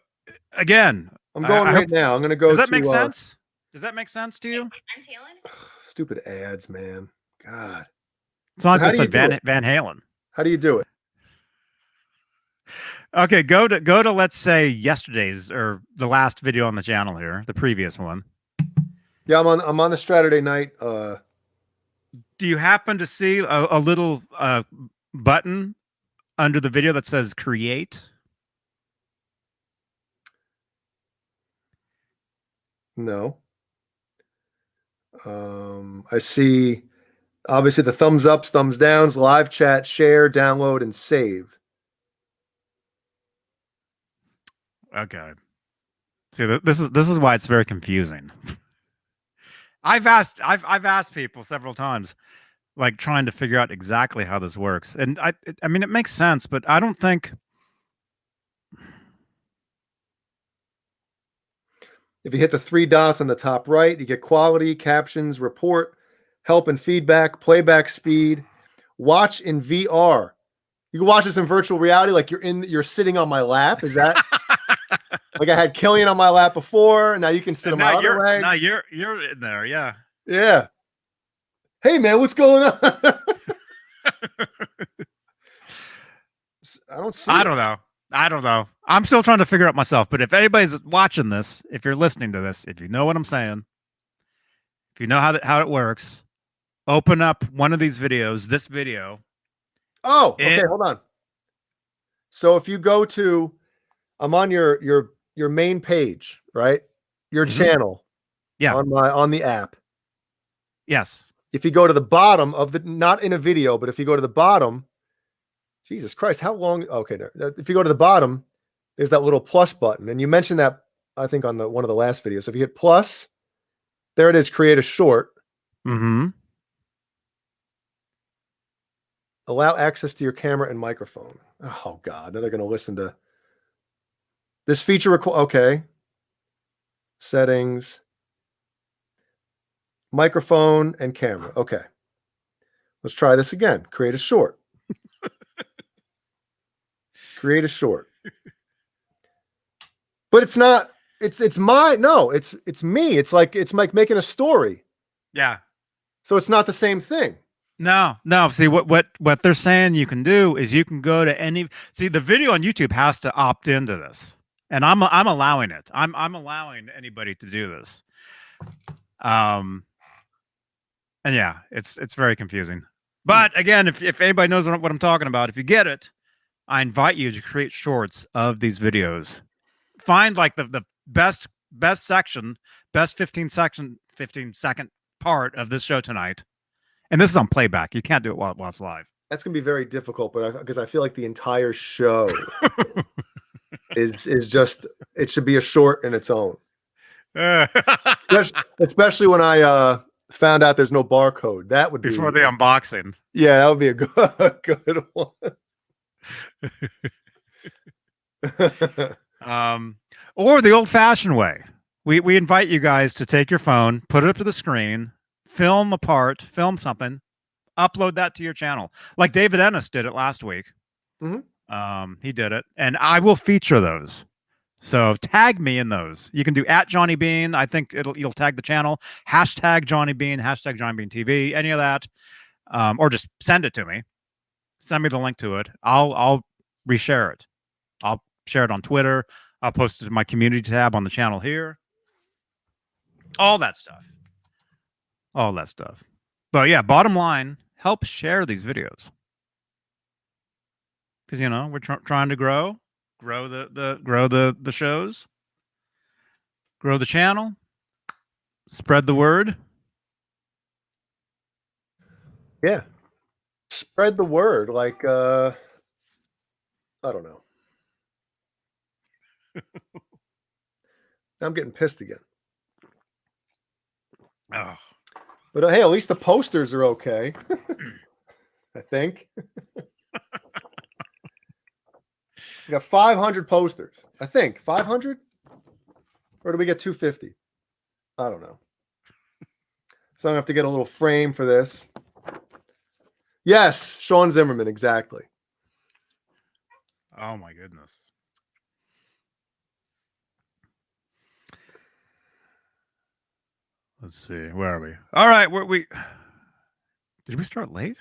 S1: again.
S2: I'm going right now. I'm going to go.
S1: Does that make sense? Does that make sense to you?
S4: I'm Halen.
S2: Stupid ads, man. God.
S1: It's not just like Van Halen.
S2: How do you do it?
S1: Okay, go to let's say yesterday's or the last video on the channel here, the previous one.
S2: Yeah, I'm on the Saturday night.
S1: Do you happen to see a little button under the video that says create?
S2: No. I see obviously the thumbs ups, thumbs downs, live chat, share, download, and save.
S1: Okay. See, this is why it's very confusing. I've asked people several times, like trying to figure out exactly how this works, and I mean it makes sense, but I don't think.
S2: If you hit the 3 dots on the top right, you get quality, captions, report, help and feedback, playback speed, watch in VR. You can watch this in virtual reality, like you're sitting on my lap. Is that like I had Killian on my lap before, and now you can sit on my other leg?
S1: Now you're in there, yeah.
S2: Yeah. Hey man, what's going on?
S1: I don't know. I'm still trying to figure out myself. But if anybody's watching this, if you're listening to this, if you know what I'm saying, if you know how it works, open up one of these videos. This video.
S2: Oh, okay. Hold on. So if you go to, I'm on your main page, right? your channel.
S1: Yeah.
S2: On the app.
S1: Yes.
S2: If you go to the bottom of the, not in a video, but if you go to the bottom, Jesus Christ, how long? Okay, no. If you go to the bottom, there's that little plus button, and you mentioned that I think on one of the last videos. So if you hit plus, there it is. Create a short.
S1: Mm-hmm.
S2: Allow access to your camera and microphone. Oh God, now they're going to listen to this feature. Okay, settings, microphone and camera. Okay, let's try this again. Create a short. Create a short. But it's not. It's me. It's like making a story.
S1: Yeah.
S2: So it's not the same thing.
S1: No. See what they're saying you can do is you can go to any. See, the video on YouTube has to opt into this, and I'm allowing it. I'm allowing anybody to do this. And yeah, it's very confusing. But again, if anybody knows what I'm talking about, if you get it, I invite you to create shorts of these videos. Find like the best section, best 15-second part of this show tonight. And this is on playback. You can't do it while it's live.
S2: That's gonna be very difficult, but because I feel like the entire show is just, it should be a short in its own. Especially when I found out there's no barcode. That would be
S1: before the unboxing.
S2: Yeah, that would be a good
S1: one. Or the old-fashioned way. We invite you guys to take your phone, put it up to the screen, film a part, film something, upload that to your channel. Like David Ennis did it last week.
S2: Mm-hmm.
S1: He did it, and I will feature those. So tag me in those. You can do @JohnnyBeane. I think you'll tag the channel. #JohnnyBeane, #JohnnyBeaneTV, any of that. Or just send it to me. Send me the link to it. I'll reshare it. I'll share it on Twitter. I'll post it to my community tab on the channel here. All that stuff. But yeah, bottom line, help share these videos. Because we're trying to grow the shows, grow the channel, spread the word.
S2: Yeah, spread the word. Like I don't know. I'm getting pissed again.
S1: Oh.
S2: But hey, at least the posters are okay. I think. We got 500 posters. I think 500, or do we get 250? I don't know. So I have to get a little frame for this. Yes, Sean Zimmerman, exactly.
S1: Oh my goodness. Let's see. Where are we? All right. Did we start late?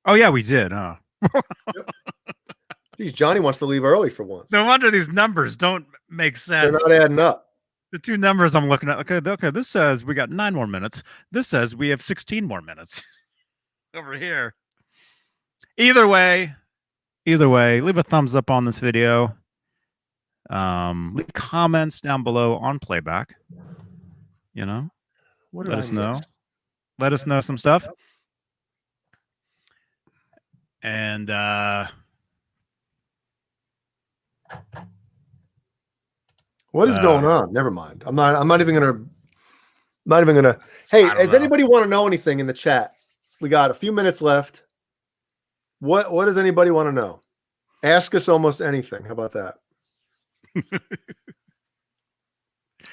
S1: Oh yeah, we did. Huh?
S2: Yep. Geez, Johnny wants to leave early for once.
S1: No wonder these numbers don't make sense.
S2: They're not adding up.
S1: The two numbers I'm looking at. Okay. This says we got 9 more minutes. This says we have 16 more minutes over here. Either way, leave a thumbs up on this video. Leave comments down below on playback. Let us know. Let us know some stuff. And
S2: what is going on? Never mind. I'm not even gonna. Hey, does anybody want to know anything in the chat? We got a few minutes left. What does anybody want to know? Ask us almost anything. How about that?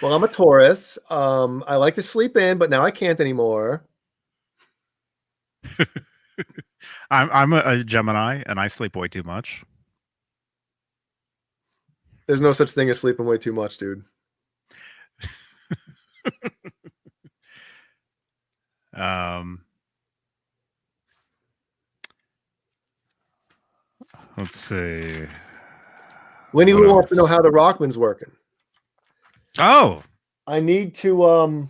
S2: Well, I'm a Taurus. I like to sleep in, but now I can't anymore.
S1: I'm a Gemini, and I sleep way too much.
S2: There's no such thing as sleeping way too much, dude.
S1: Let's see.
S2: Winnie Lou wants to know how the Rockman's working.
S1: Oh,
S2: I need to.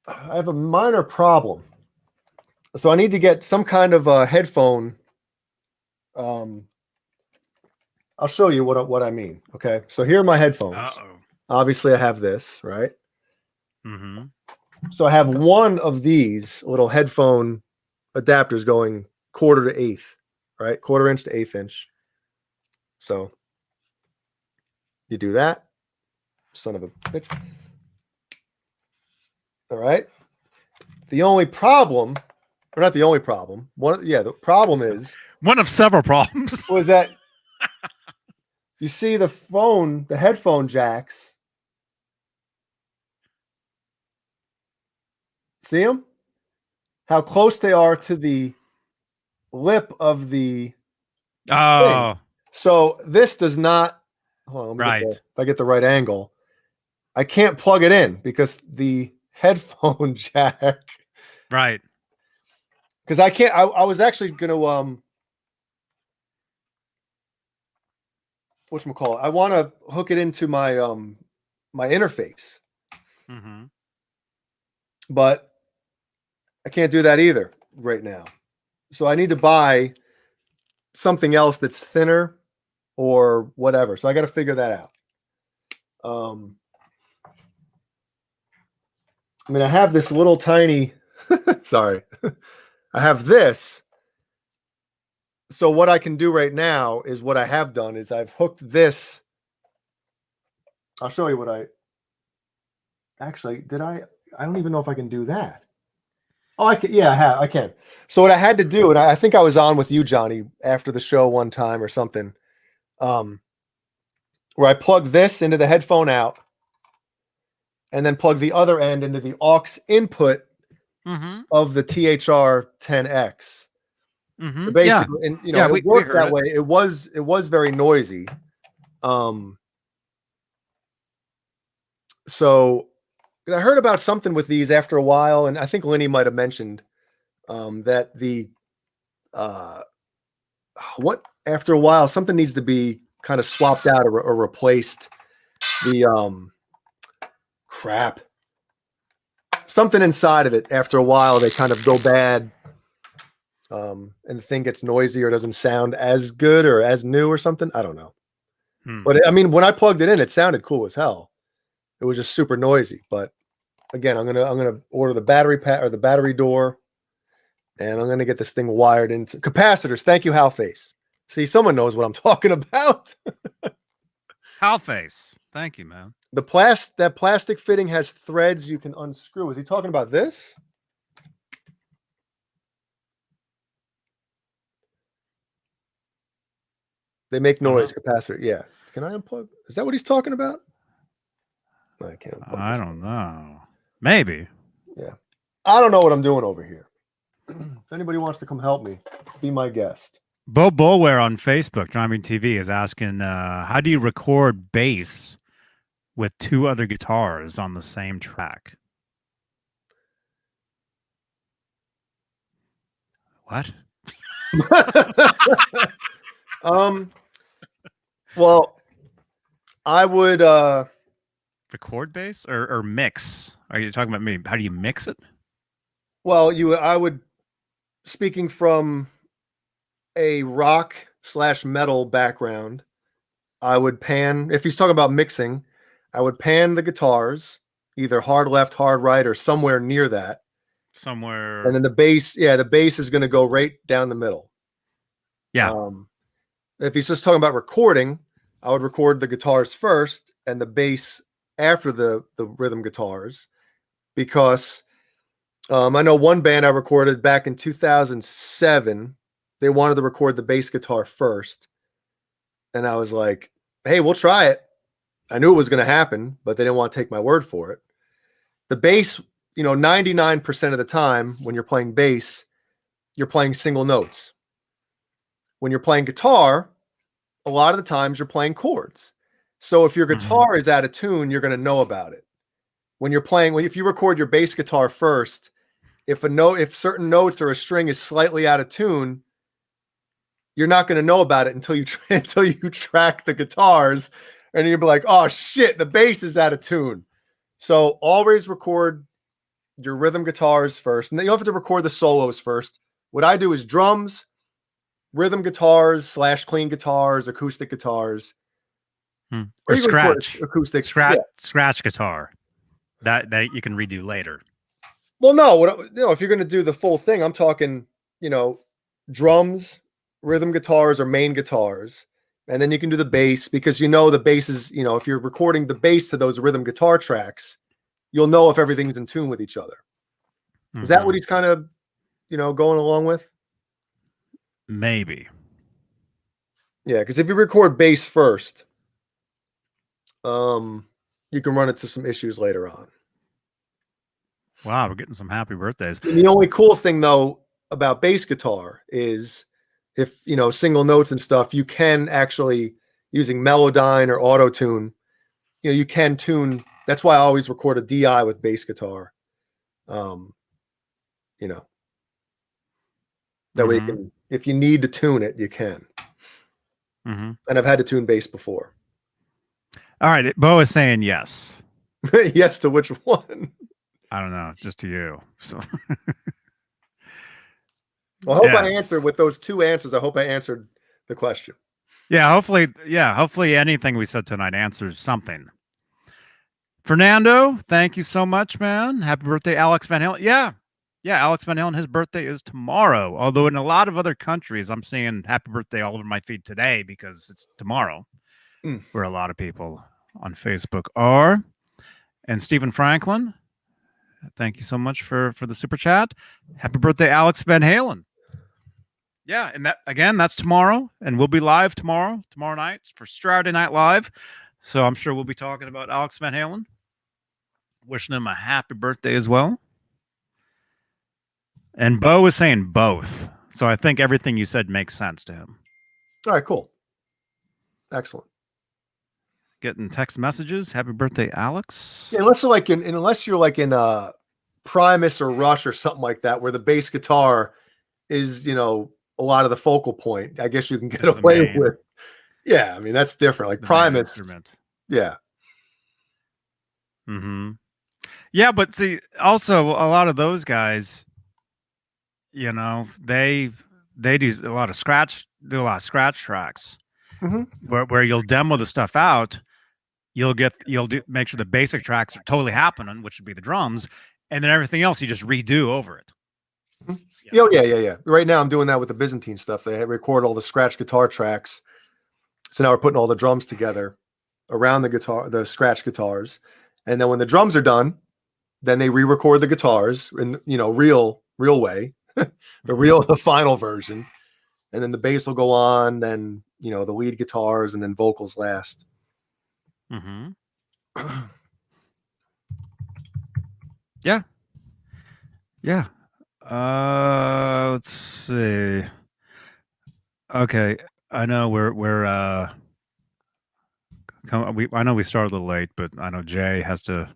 S2: I have a minor problem, so I need to get some kind of a headphone. I I'll show you what I mean. Okay, so here are my headphones.
S1: Uh-oh.
S2: Obviously, I have this, right?
S1: Mm-hmm.
S2: So I have one of these little headphone adapters going 1/4 to 1/8, right? 1/4 inch to 1/8 inch. So you do that, son of a bitch. All right. The only problem, or not the only problem, the problem is
S1: one of several problems.
S2: was that you see the headphone jacks. See them? How close they are to the lip of the
S1: Oh,
S2: thing. So this does not. Hold on,
S1: right.
S2: if I get the right angle, I can't plug it in because the headphone jack.
S1: Right.
S2: Because I can't. I was actually going to whatchamacallit? I want to hook it into my my interface,
S1: Mm-hmm.
S2: but I can't do that either right now. So I need to buy something else that's thinner or whatever. So I got to figure that out. I mean, I have this little tiny. Sorry, I have this. So what I can do right now is what I have done is I've hooked this. I'll show you what I actually did. I don't even know if I can do that. Oh, I can. Yeah, I can. So what I had to do, and I think I was on with you, Johnny, after the show one time or something, where I plugged this into the headphone out, and then plug the other end into the aux input of the THR 10X.
S1: Mm-hmm.
S2: So basically, and it worked that way. It was very noisy. So I heard about something with these after a while, and I think Lenny might have mentioned that the after a while something needs to be kind of swapped out or replaced. The crap, something inside of it after a while they kind of go bad, and the thing gets noisy or doesn't sound as good or as new or something. I don't know, but I mean, when I plugged it in, it sounded cool as hell. It was just super noisy, but again, I'm gonna order the battery pack or the battery door, and I'm gonna get this thing wired into capacitors. Thank you, Halface. See, someone knows what I'm talking about.
S1: Halface. Thank you, man.
S2: That plastic fitting has threads you can unscrew. Is he talking about this? They make noise, capacitor. Yeah. Can I unplug? Is that what he's talking about? I can't unplug.
S1: I don't know. Maybe.
S2: Yeah. I don't know what I'm doing over here. If anybody wants to come help me, be my guest.
S1: Bo Bulware on Facebook, Driving TV, is asking, how do you record bass with 2 other guitars on the same track? What?
S2: Well, I would
S1: record bass or mix. Are you talking about me? How do you mix it?
S2: Well, I would, speaking from a rock/metal background, I would pan, if he's talking about mixing, I would pan the guitars either hard left, hard right, or somewhere near that.
S1: Somewhere.
S2: And then the bass is going to go right down the middle.
S1: Yeah.
S2: If he's just talking about recording, I would record the guitars first and the bass after the rhythm guitars, because I know one band I recorded back in 2007, they wanted to record the bass guitar first. And I was like, hey, we'll try it. I knew it was going to happen, but they didn't want to take my word for it. The bass, 99% of the time when you're playing bass, you're playing single notes. When you're playing guitar, a lot of the times you're playing chords. So if your guitar is out of tune, you're going to know about it. If you record your bass guitar first, if certain notes or a string is slightly out of tune, you're not going to know about it until you track the guitars, and you'll be like, oh shit, the bass is out of tune. So always record your rhythm guitars first, and then you don't have to record the solos first. What I do is drums, rhythm guitars / clean guitars, acoustic guitars,
S1: or scratch
S2: acoustic
S1: scratch guitar that you can redo later.
S2: Well, no, if you're going to do the full thing, I'm talking, drums, rhythm guitars, or main guitars, and then you can do the bass, because the bass is, if you're recording the bass to those rhythm guitar tracks, you'll know if everything's in tune with each other. Is that what he's kind of, going along with?
S1: Maybe.
S2: Yeah, because if you record bass first, you can run into some issues later on.
S1: Wow, we're getting some happy birthdays.
S2: And the only cool thing, though, about bass guitar is if, single notes and stuff, you can actually, using Melodyne or Auto-Tune, you can tune. That's why I always record a DI with bass guitar. That way you can, if you need to tune it, you can. And I've had to tune bass before.
S1: All right, Bo is saying yes.
S2: Yes to which one?
S1: I don't know, just to you. So.
S2: Well, I hope I answered with those two answers. I hope I answered the question.
S1: Yeah, hopefully anything we said tonight answers something. Fernando, thank you so much, man. Happy birthday, Alex Van Halen. Yeah, Alex Van Halen, his birthday is tomorrow. Although in a lot of other countries, I'm seeing happy birthday all over my feed today because it's tomorrow, where a lot of people on Facebook are. And Stephen Franklin, thank you so much for the super chat. Happy birthday, Alex Van Halen. Yeah, and that's tomorrow, and we'll be live tomorrow night for Saturday Night Live. So I'm sure we'll be talking about Alex Van Halen. Wishing him a happy birthday as well. And Bo is saying both. So I think everything you said makes sense to him.
S2: All right, cool. Excellent.
S1: Getting text messages. Happy birthday, Alex.
S2: Yeah, unless you're like in Primus or Rush or something like that, where the bass guitar is, a lot of the focal point. I guess you can get away with. Yeah, I mean, that's different. Like Primus instrument. Yeah.
S1: Yeah, but see, also a lot of those guys, they do a lot of scratch tracks, where you'll demo the stuff out. Make sure the basic tracks are totally happening, which would be the drums, and then everything else you just redo over it.
S2: Yeah. Right now I'm doing that with the Byzantine stuff. They record all the scratch guitar tracks. So now we're putting all the drums together around the scratch guitars. And then when the drums are done, then they re-record the guitars in, real way, the final version. And then the bass will go on, then, the lead guitars, and then vocals last.
S1: Yeah. Let's see. Okay, I know I know we started a little late, but I know Jay has to.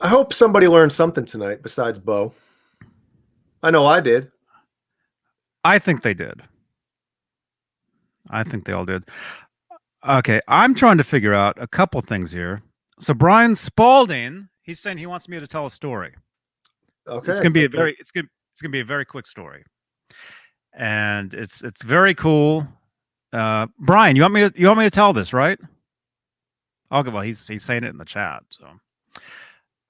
S2: I hope somebody learned something tonight besides Bo. I know I did.
S1: I think they did. I think they all did. Okay, I'm trying to figure out a couple things here. So Brian Spalding, he's saying he wants me to tell a story.
S2: Okay,
S1: it's gonna be a very quick story, and it's very cool. Brian, you want me to tell this, right? Okay, well he's saying it in the chat, so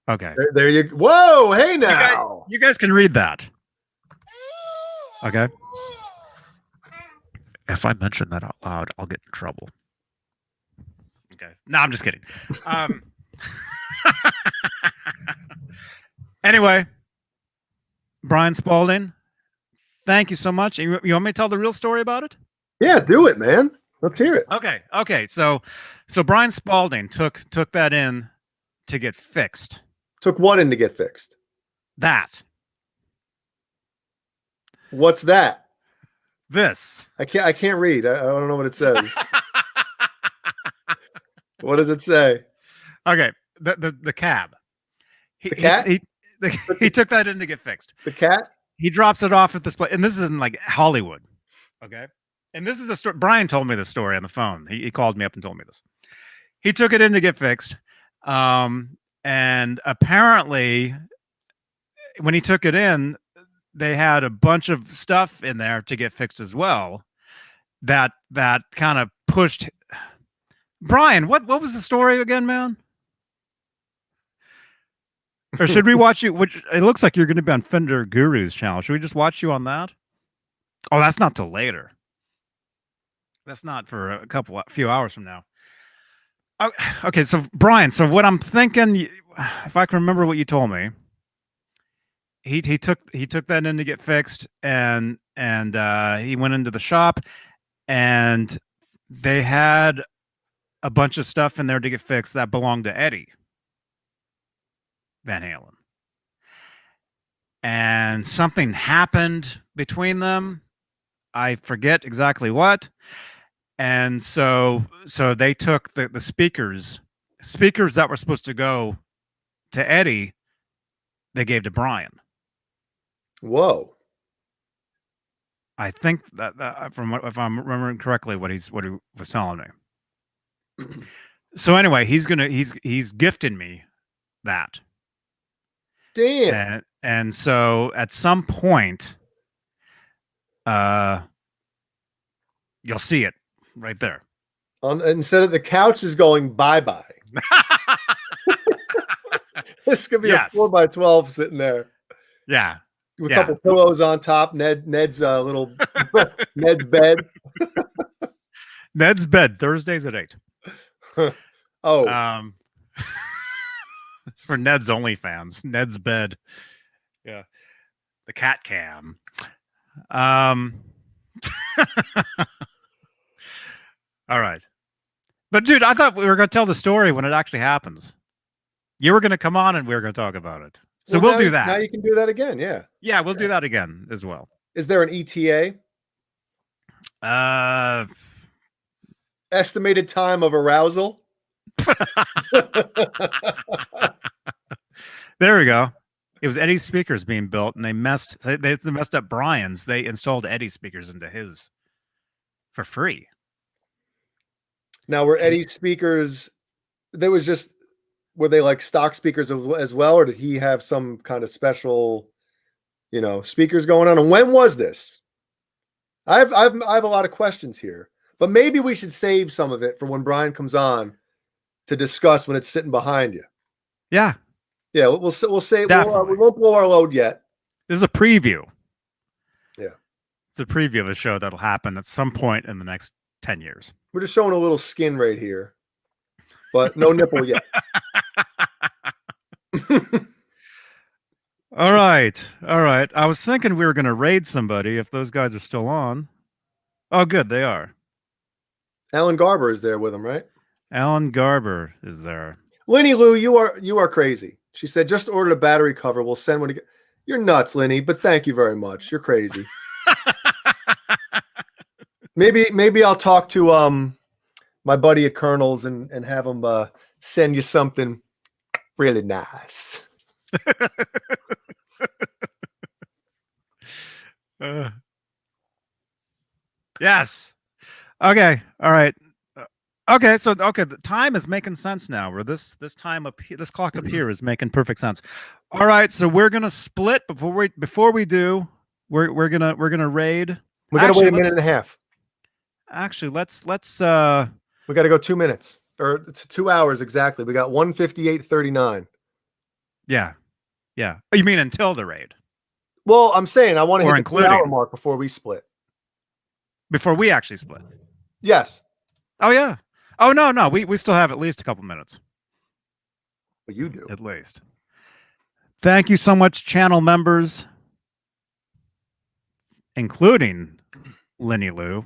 S1: okay.
S2: There you go. Whoa, hey now.
S1: You guys can read that. Okay. If I mention that out loud, I'll get in trouble. Okay. No, I'm just kidding. Anyway, Brian Spalding, thank you so much. You want me to tell the real story about it?
S2: Yeah, do it, man. Let's hear it.
S1: Okay. So Brian Spalding took that in to get fixed.
S2: Took what in to get fixed?
S1: That.
S2: What's that?
S1: This.
S2: I can't read. I don't know what it says. What does it say?
S1: Okay, the cab.
S2: The cat?
S1: He took that in to get fixed.
S2: The cat?
S1: He drops it off at this place, and this is in like Hollywood. Okay, and this is the story. Brian told me the story on the phone. He called me up and told me this. He took it in to get fixed, and apparently, when he took it in, they had a bunch of stuff in there to get fixed as well. That kind of pushed. Brian, what was the story again, man? Or should we watch you? Which it looks like you're going to be on Fender Guru's channel. Should we just watch you on that? Oh, that's not till later. That's not for a few hours from now. Okay, so Brian, so what I'm thinking, if I can remember what you told me, he took that in to get fixed, and he went into the shop, and they had a bunch of stuff in there to get fixed that belonged to Eddie Van Halen, and something happened between them. I forget exactly what. And so they took the speakers that were supposed to go to Eddie, they gave to Brian.
S2: Whoa.
S1: I think that if I'm remembering correctly, what he was telling me. So anyway, he's gifted me that.
S2: Damn.
S1: And so at some point, you'll see it right there.
S2: Instead of the couch is going bye-bye. This could be a 4x12 sitting there.
S1: Yeah.
S2: With a couple pillows on top. Ned's little Ned's bed.
S1: Ned's bed, Thursdays at 8.
S2: Oh.
S1: For Ned's OnlyFans. Ned's bed. Yeah. The cat cam. All right. But dude, I thought we were going to tell the story when it actually happens. You were going to come on and we were going to talk about it. So we'll do that.
S2: Now you can do that again. Yeah.
S1: Yeah, we'll do that again as well.
S2: Is there an ETA? Estimated time of arousal?
S1: There we go. It was Eddie's speakers being built, and they messed up Brian's. They installed Eddie's speakers into his for free.
S2: Now, were Eddie's speakers? Were they like stock speakers as well, or did he have some kind of special, speakers going on? And when was this? I have a lot of questions here, but maybe we should save some of it for when Brian comes on to discuss when it's sitting behind you.
S1: Yeah.
S2: Yeah, we'll say we won't blow our load yet.
S1: This is a preview.
S2: Yeah,
S1: it's a preview of a show that'll happen at some point in the next 10 years.
S2: We're just showing a little skin right here, but no nipple yet.
S1: All right. I was thinking we were going to raid somebody if those guys are still on. Oh, good, they are.
S2: Alan Garber is there with him, right?
S1: Alan Garber is there.
S2: Lenny Lou, you are crazy. She said, just ordered a battery cover. We'll send one. You're nuts, Lenny, but thank you very much. You're crazy. Maybe I'll talk to my buddy at Colonel's and have him send you something really nice.
S1: Yes. Okay. All right. Okay, so the time is making sense now. Where this time up here, this clock up here is making perfect sense. All right, so we're gonna split before we do. We're gonna raid.
S2: We gotta wait a minute and a half.
S1: Actually, let's.
S2: We gotta go 2 minutes or 2 hours exactly. We got 1:58:39.
S1: Yeah. Oh, you mean until the raid?
S2: Well, I'm saying I want to hit the 2 hour mark before we split.
S1: Before we actually split.
S2: Yes.
S1: Oh yeah. Oh no. We still have at least a couple minutes.
S2: Well, you do.
S1: At least. Thank you so much, channel members, including Lenny Lou.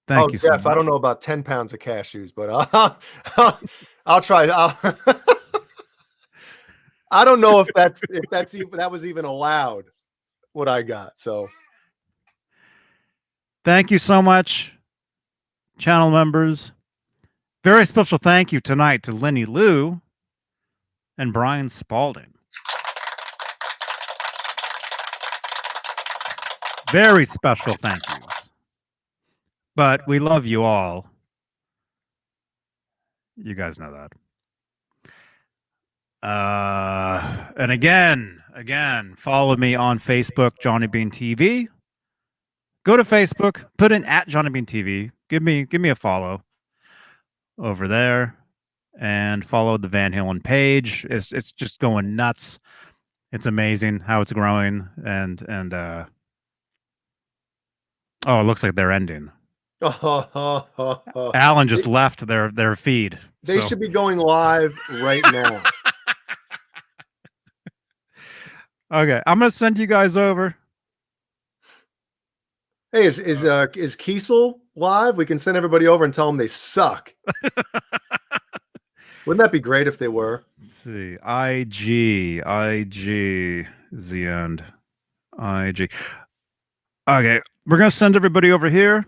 S1: Thank you so
S2: Jeff,
S1: much.
S2: I don't know about 10 pounds of cashews, but I'll try. I don't know if that was even allowed. What I got. So.
S1: Thank you so much, channel members. Very special thank you tonight to Lenny Lou and Brian Spalding. Very special thank yous. But we love you all. You guys know that. And again, Again, follow me on Facebook, Johnny Bean TV. Go to Facebook, put in at Johnny Bean TV. Give me a follow over there, and follow the Van Halen page. It's just going nuts. It's amazing how it's growing, and oh, it looks like they're ending. Alan just left their feed.
S2: They should be going live right now.
S1: Okay, I'm gonna send you guys over.
S2: Hey, is Kiesel live? We can send everybody over and tell them they suck. Wouldn't that be great if they were?
S1: Let's see, IG is the end. IG. Okay, we're gonna send everybody over here.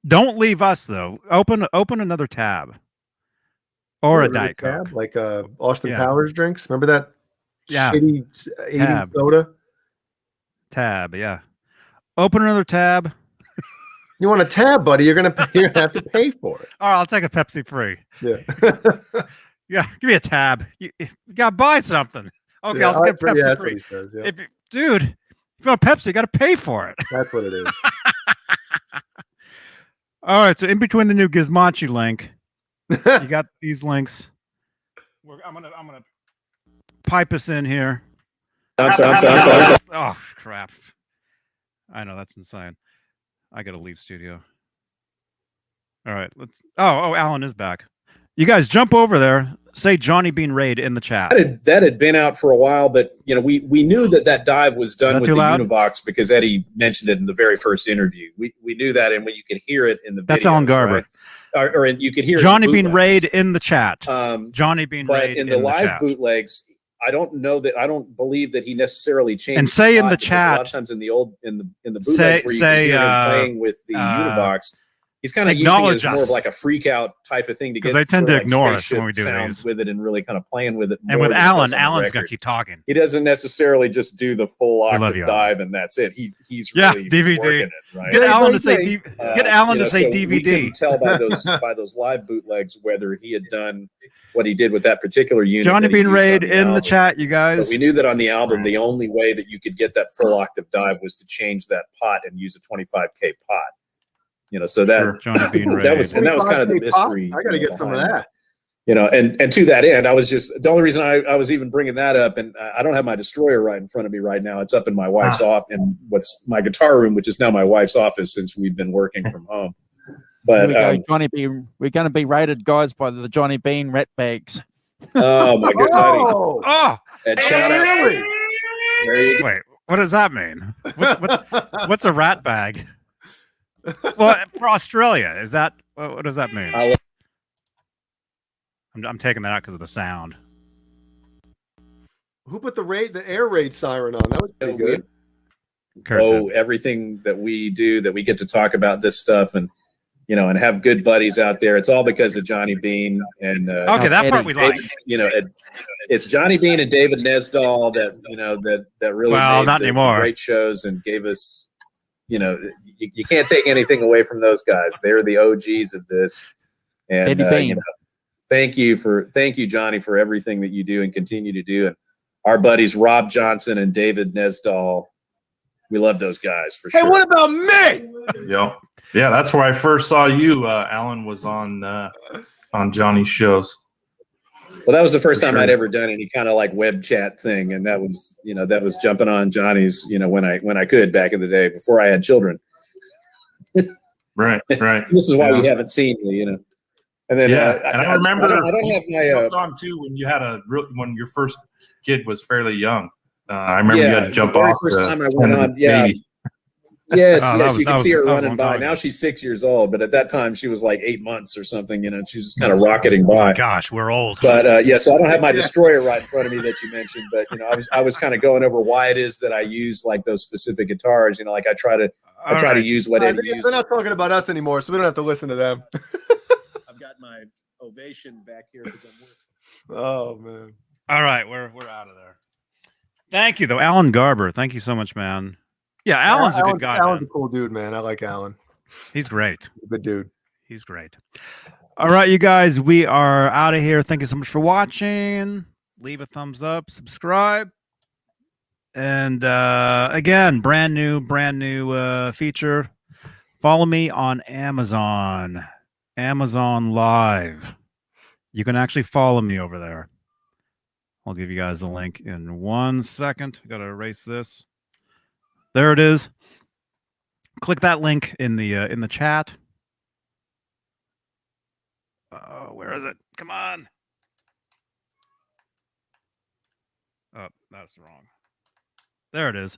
S1: Don't leave us though. Open another tab. Or a Diet Coke.
S2: Like Austin Powers drinks. Remember that shitty 80s soda?
S1: Tab, yeah. Open another tab.
S2: You want a tab, buddy? You're gonna have to pay for it.
S1: All right, I'll take a Pepsi free.
S2: Yeah.
S1: Yeah, give me a tab. You gotta buy something. Okay, yeah, I'll get Pepsi free.
S2: Says, yeah.
S1: Dude, if you want Pepsi, you gotta pay for it.
S2: That's what it is.
S1: All right, so in between the new Gizmochi link, you got these links. I'm gonna pipe us in here. I'm sorry. Oh crap! I know that's insane. I gotta leave studio. All right, let's. Oh, Alan is back. You guys jump over there. Say Johnny Bean Raid in the chat.
S4: That had been out for a while, but we knew that dive was done with the Univox because Eddie mentioned it in the very first interview. We knew that, and when you could hear it in the
S1: that's Alan Garber,
S4: right? or you could hear
S1: Johnny Bean Raid in the chat. Johnny Bean Raid
S4: in the live bootlegs. I don't believe that he necessarily changed.
S1: And say in the chat.
S4: A lot of times in the bootlegs where you can hear him playing with the Univox. He's kind of using it as more of like a freak out type of thing to get.
S1: They tend to ignore us when we do
S4: sounds with it and really kind of playing with it.
S1: And with Alan's gonna keep talking.
S4: He doesn't necessarily just do the full octave dive and that's it. He's really
S1: DVD.
S4: Working it, right?
S1: Get Alan to say DVD.
S4: We couldn't tell by those live bootlegs whether he had done what he did with that particular unit.
S1: Johnny Bean Raid in the chat, you guys.
S4: But we knew that on the album, the only way that you could get that full octave dive was to change that pot and use a 25K pot. So that that was kind of the mystery.
S2: I got to get some of that.
S4: And to that end, the only reason I was even bringing that up, and I don't have my Destroyer right in front of me right now. It's up in my wife's office, in what's my guitar room, which is now my wife's office since we've been working from home. But
S5: Johnny Bean, we're going to be rated, guys, by the Johnny Bean rat bags.
S4: Oh my good buddy! And shout out.
S1: Wait, what does that mean? What's a rat bag? Well, for Australia, is that what does that mean? I'm taking that out because of the sound.
S2: Who put the air raid siren on? That was pretty good.
S4: Everything that we do, that we get to talk about this stuff and and have good buddies out there. It's all because of Johnny Bean and
S1: okay, that part we like.
S4: It's Johnny Bean and David Nesdahl that really made the great shows and gave us. You can't take anything away from those guys. They're the OGs of this. And thank you, Johnny, for everything that you do and continue to do. And our buddies Rob Johnson and David Nesdahl, we love those guys for sure.
S2: Hey, what about me?
S6: Yeah, that's where I first saw you. Alan was on Johnny's shows.
S4: Well, that was the first time I'd ever done any kind of like web chat thing, and that was jumping on Johnny's, when I could back in the day before I had children.
S6: Right.
S4: This is why we haven't seen me, And then
S6: and I remember
S4: I don't have my
S6: on too when you had when your first kid was fairly young. I remember you had to jump off.
S4: The first time I went on, Yes, you can see her running by. Now she's 6 years old, but at that time she was like 8 months or something. She was just kind of rocketing by.
S1: Oh my gosh, we're old.
S4: But so I don't have my Destroyer right in front of me that you mentioned. But I was kind of going over why it is that I use like those specific guitars. Like I try to use what Eddie used.
S2: They're not talking about us anymore, so we don't have to listen to them.
S4: I've got my Ovation back here because I'm working.
S2: Oh man!
S1: All right, we're out of there. Thank you though, Alan Garber. Thank you so much, man. Yeah, Alan's a good guy.
S2: Alan's a cool dude, man. I like Alan.
S1: He's great.
S2: Good dude.
S1: He's great. All right, you guys, we are out of here. Thank you so much for watching. leave a thumbs up, subscribe. And again, brand new feature. Follow me on Amazon Live. You can actually follow me over there. I'll give you guys the link in 1 second. Got to erase this. There it is. Click that link in the chat. Where is it? Come on. Oh, that's wrong. There it is.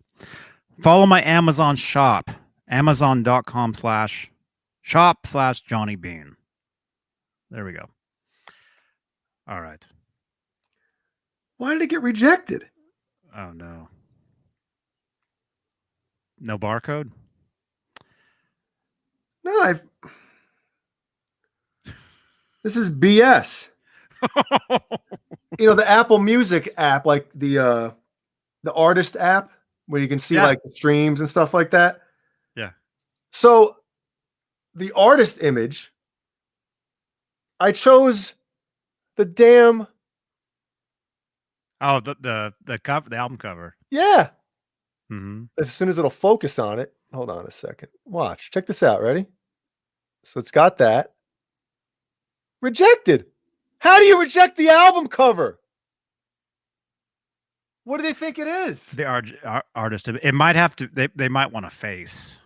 S1: Follow my Amazon shop. Amazon.com/shop/Johnny Beane. There we go. All right.
S2: Why did it get rejected?
S1: Oh no. No barcode?
S2: No, this is BS. You know, the Apple Music app, like the artist app where you can see like the streams and stuff like that.
S1: Yeah.
S2: So the artist image, I chose the damn
S1: the cover, the album cover.
S2: Yeah.
S1: Mm-hmm.
S2: As soon as it'll focus on it. Hold on a second. Watch. Check this out. Ready? So it's got that. Rejected. How do you reject the album cover? What do they think it is?
S1: The artist. It might have to. They might want a face.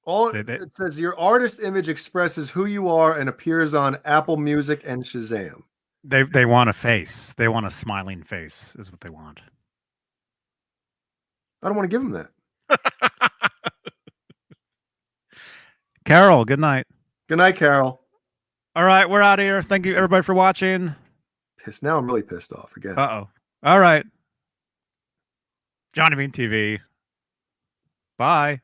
S2: It says your artist image expresses who you are and appears on Apple Music and Shazam.
S1: They want a face. They want a smiling face. Is what they want.
S2: I don't want to give them that.
S1: Carol, good night.
S2: Good night, Carol.
S1: All right, we're out of here. Thank you, everybody, for watching.
S2: Pissed. Now I'm really pissed off again.
S1: Uh-oh. All right. Johnny Beane TV. Bye.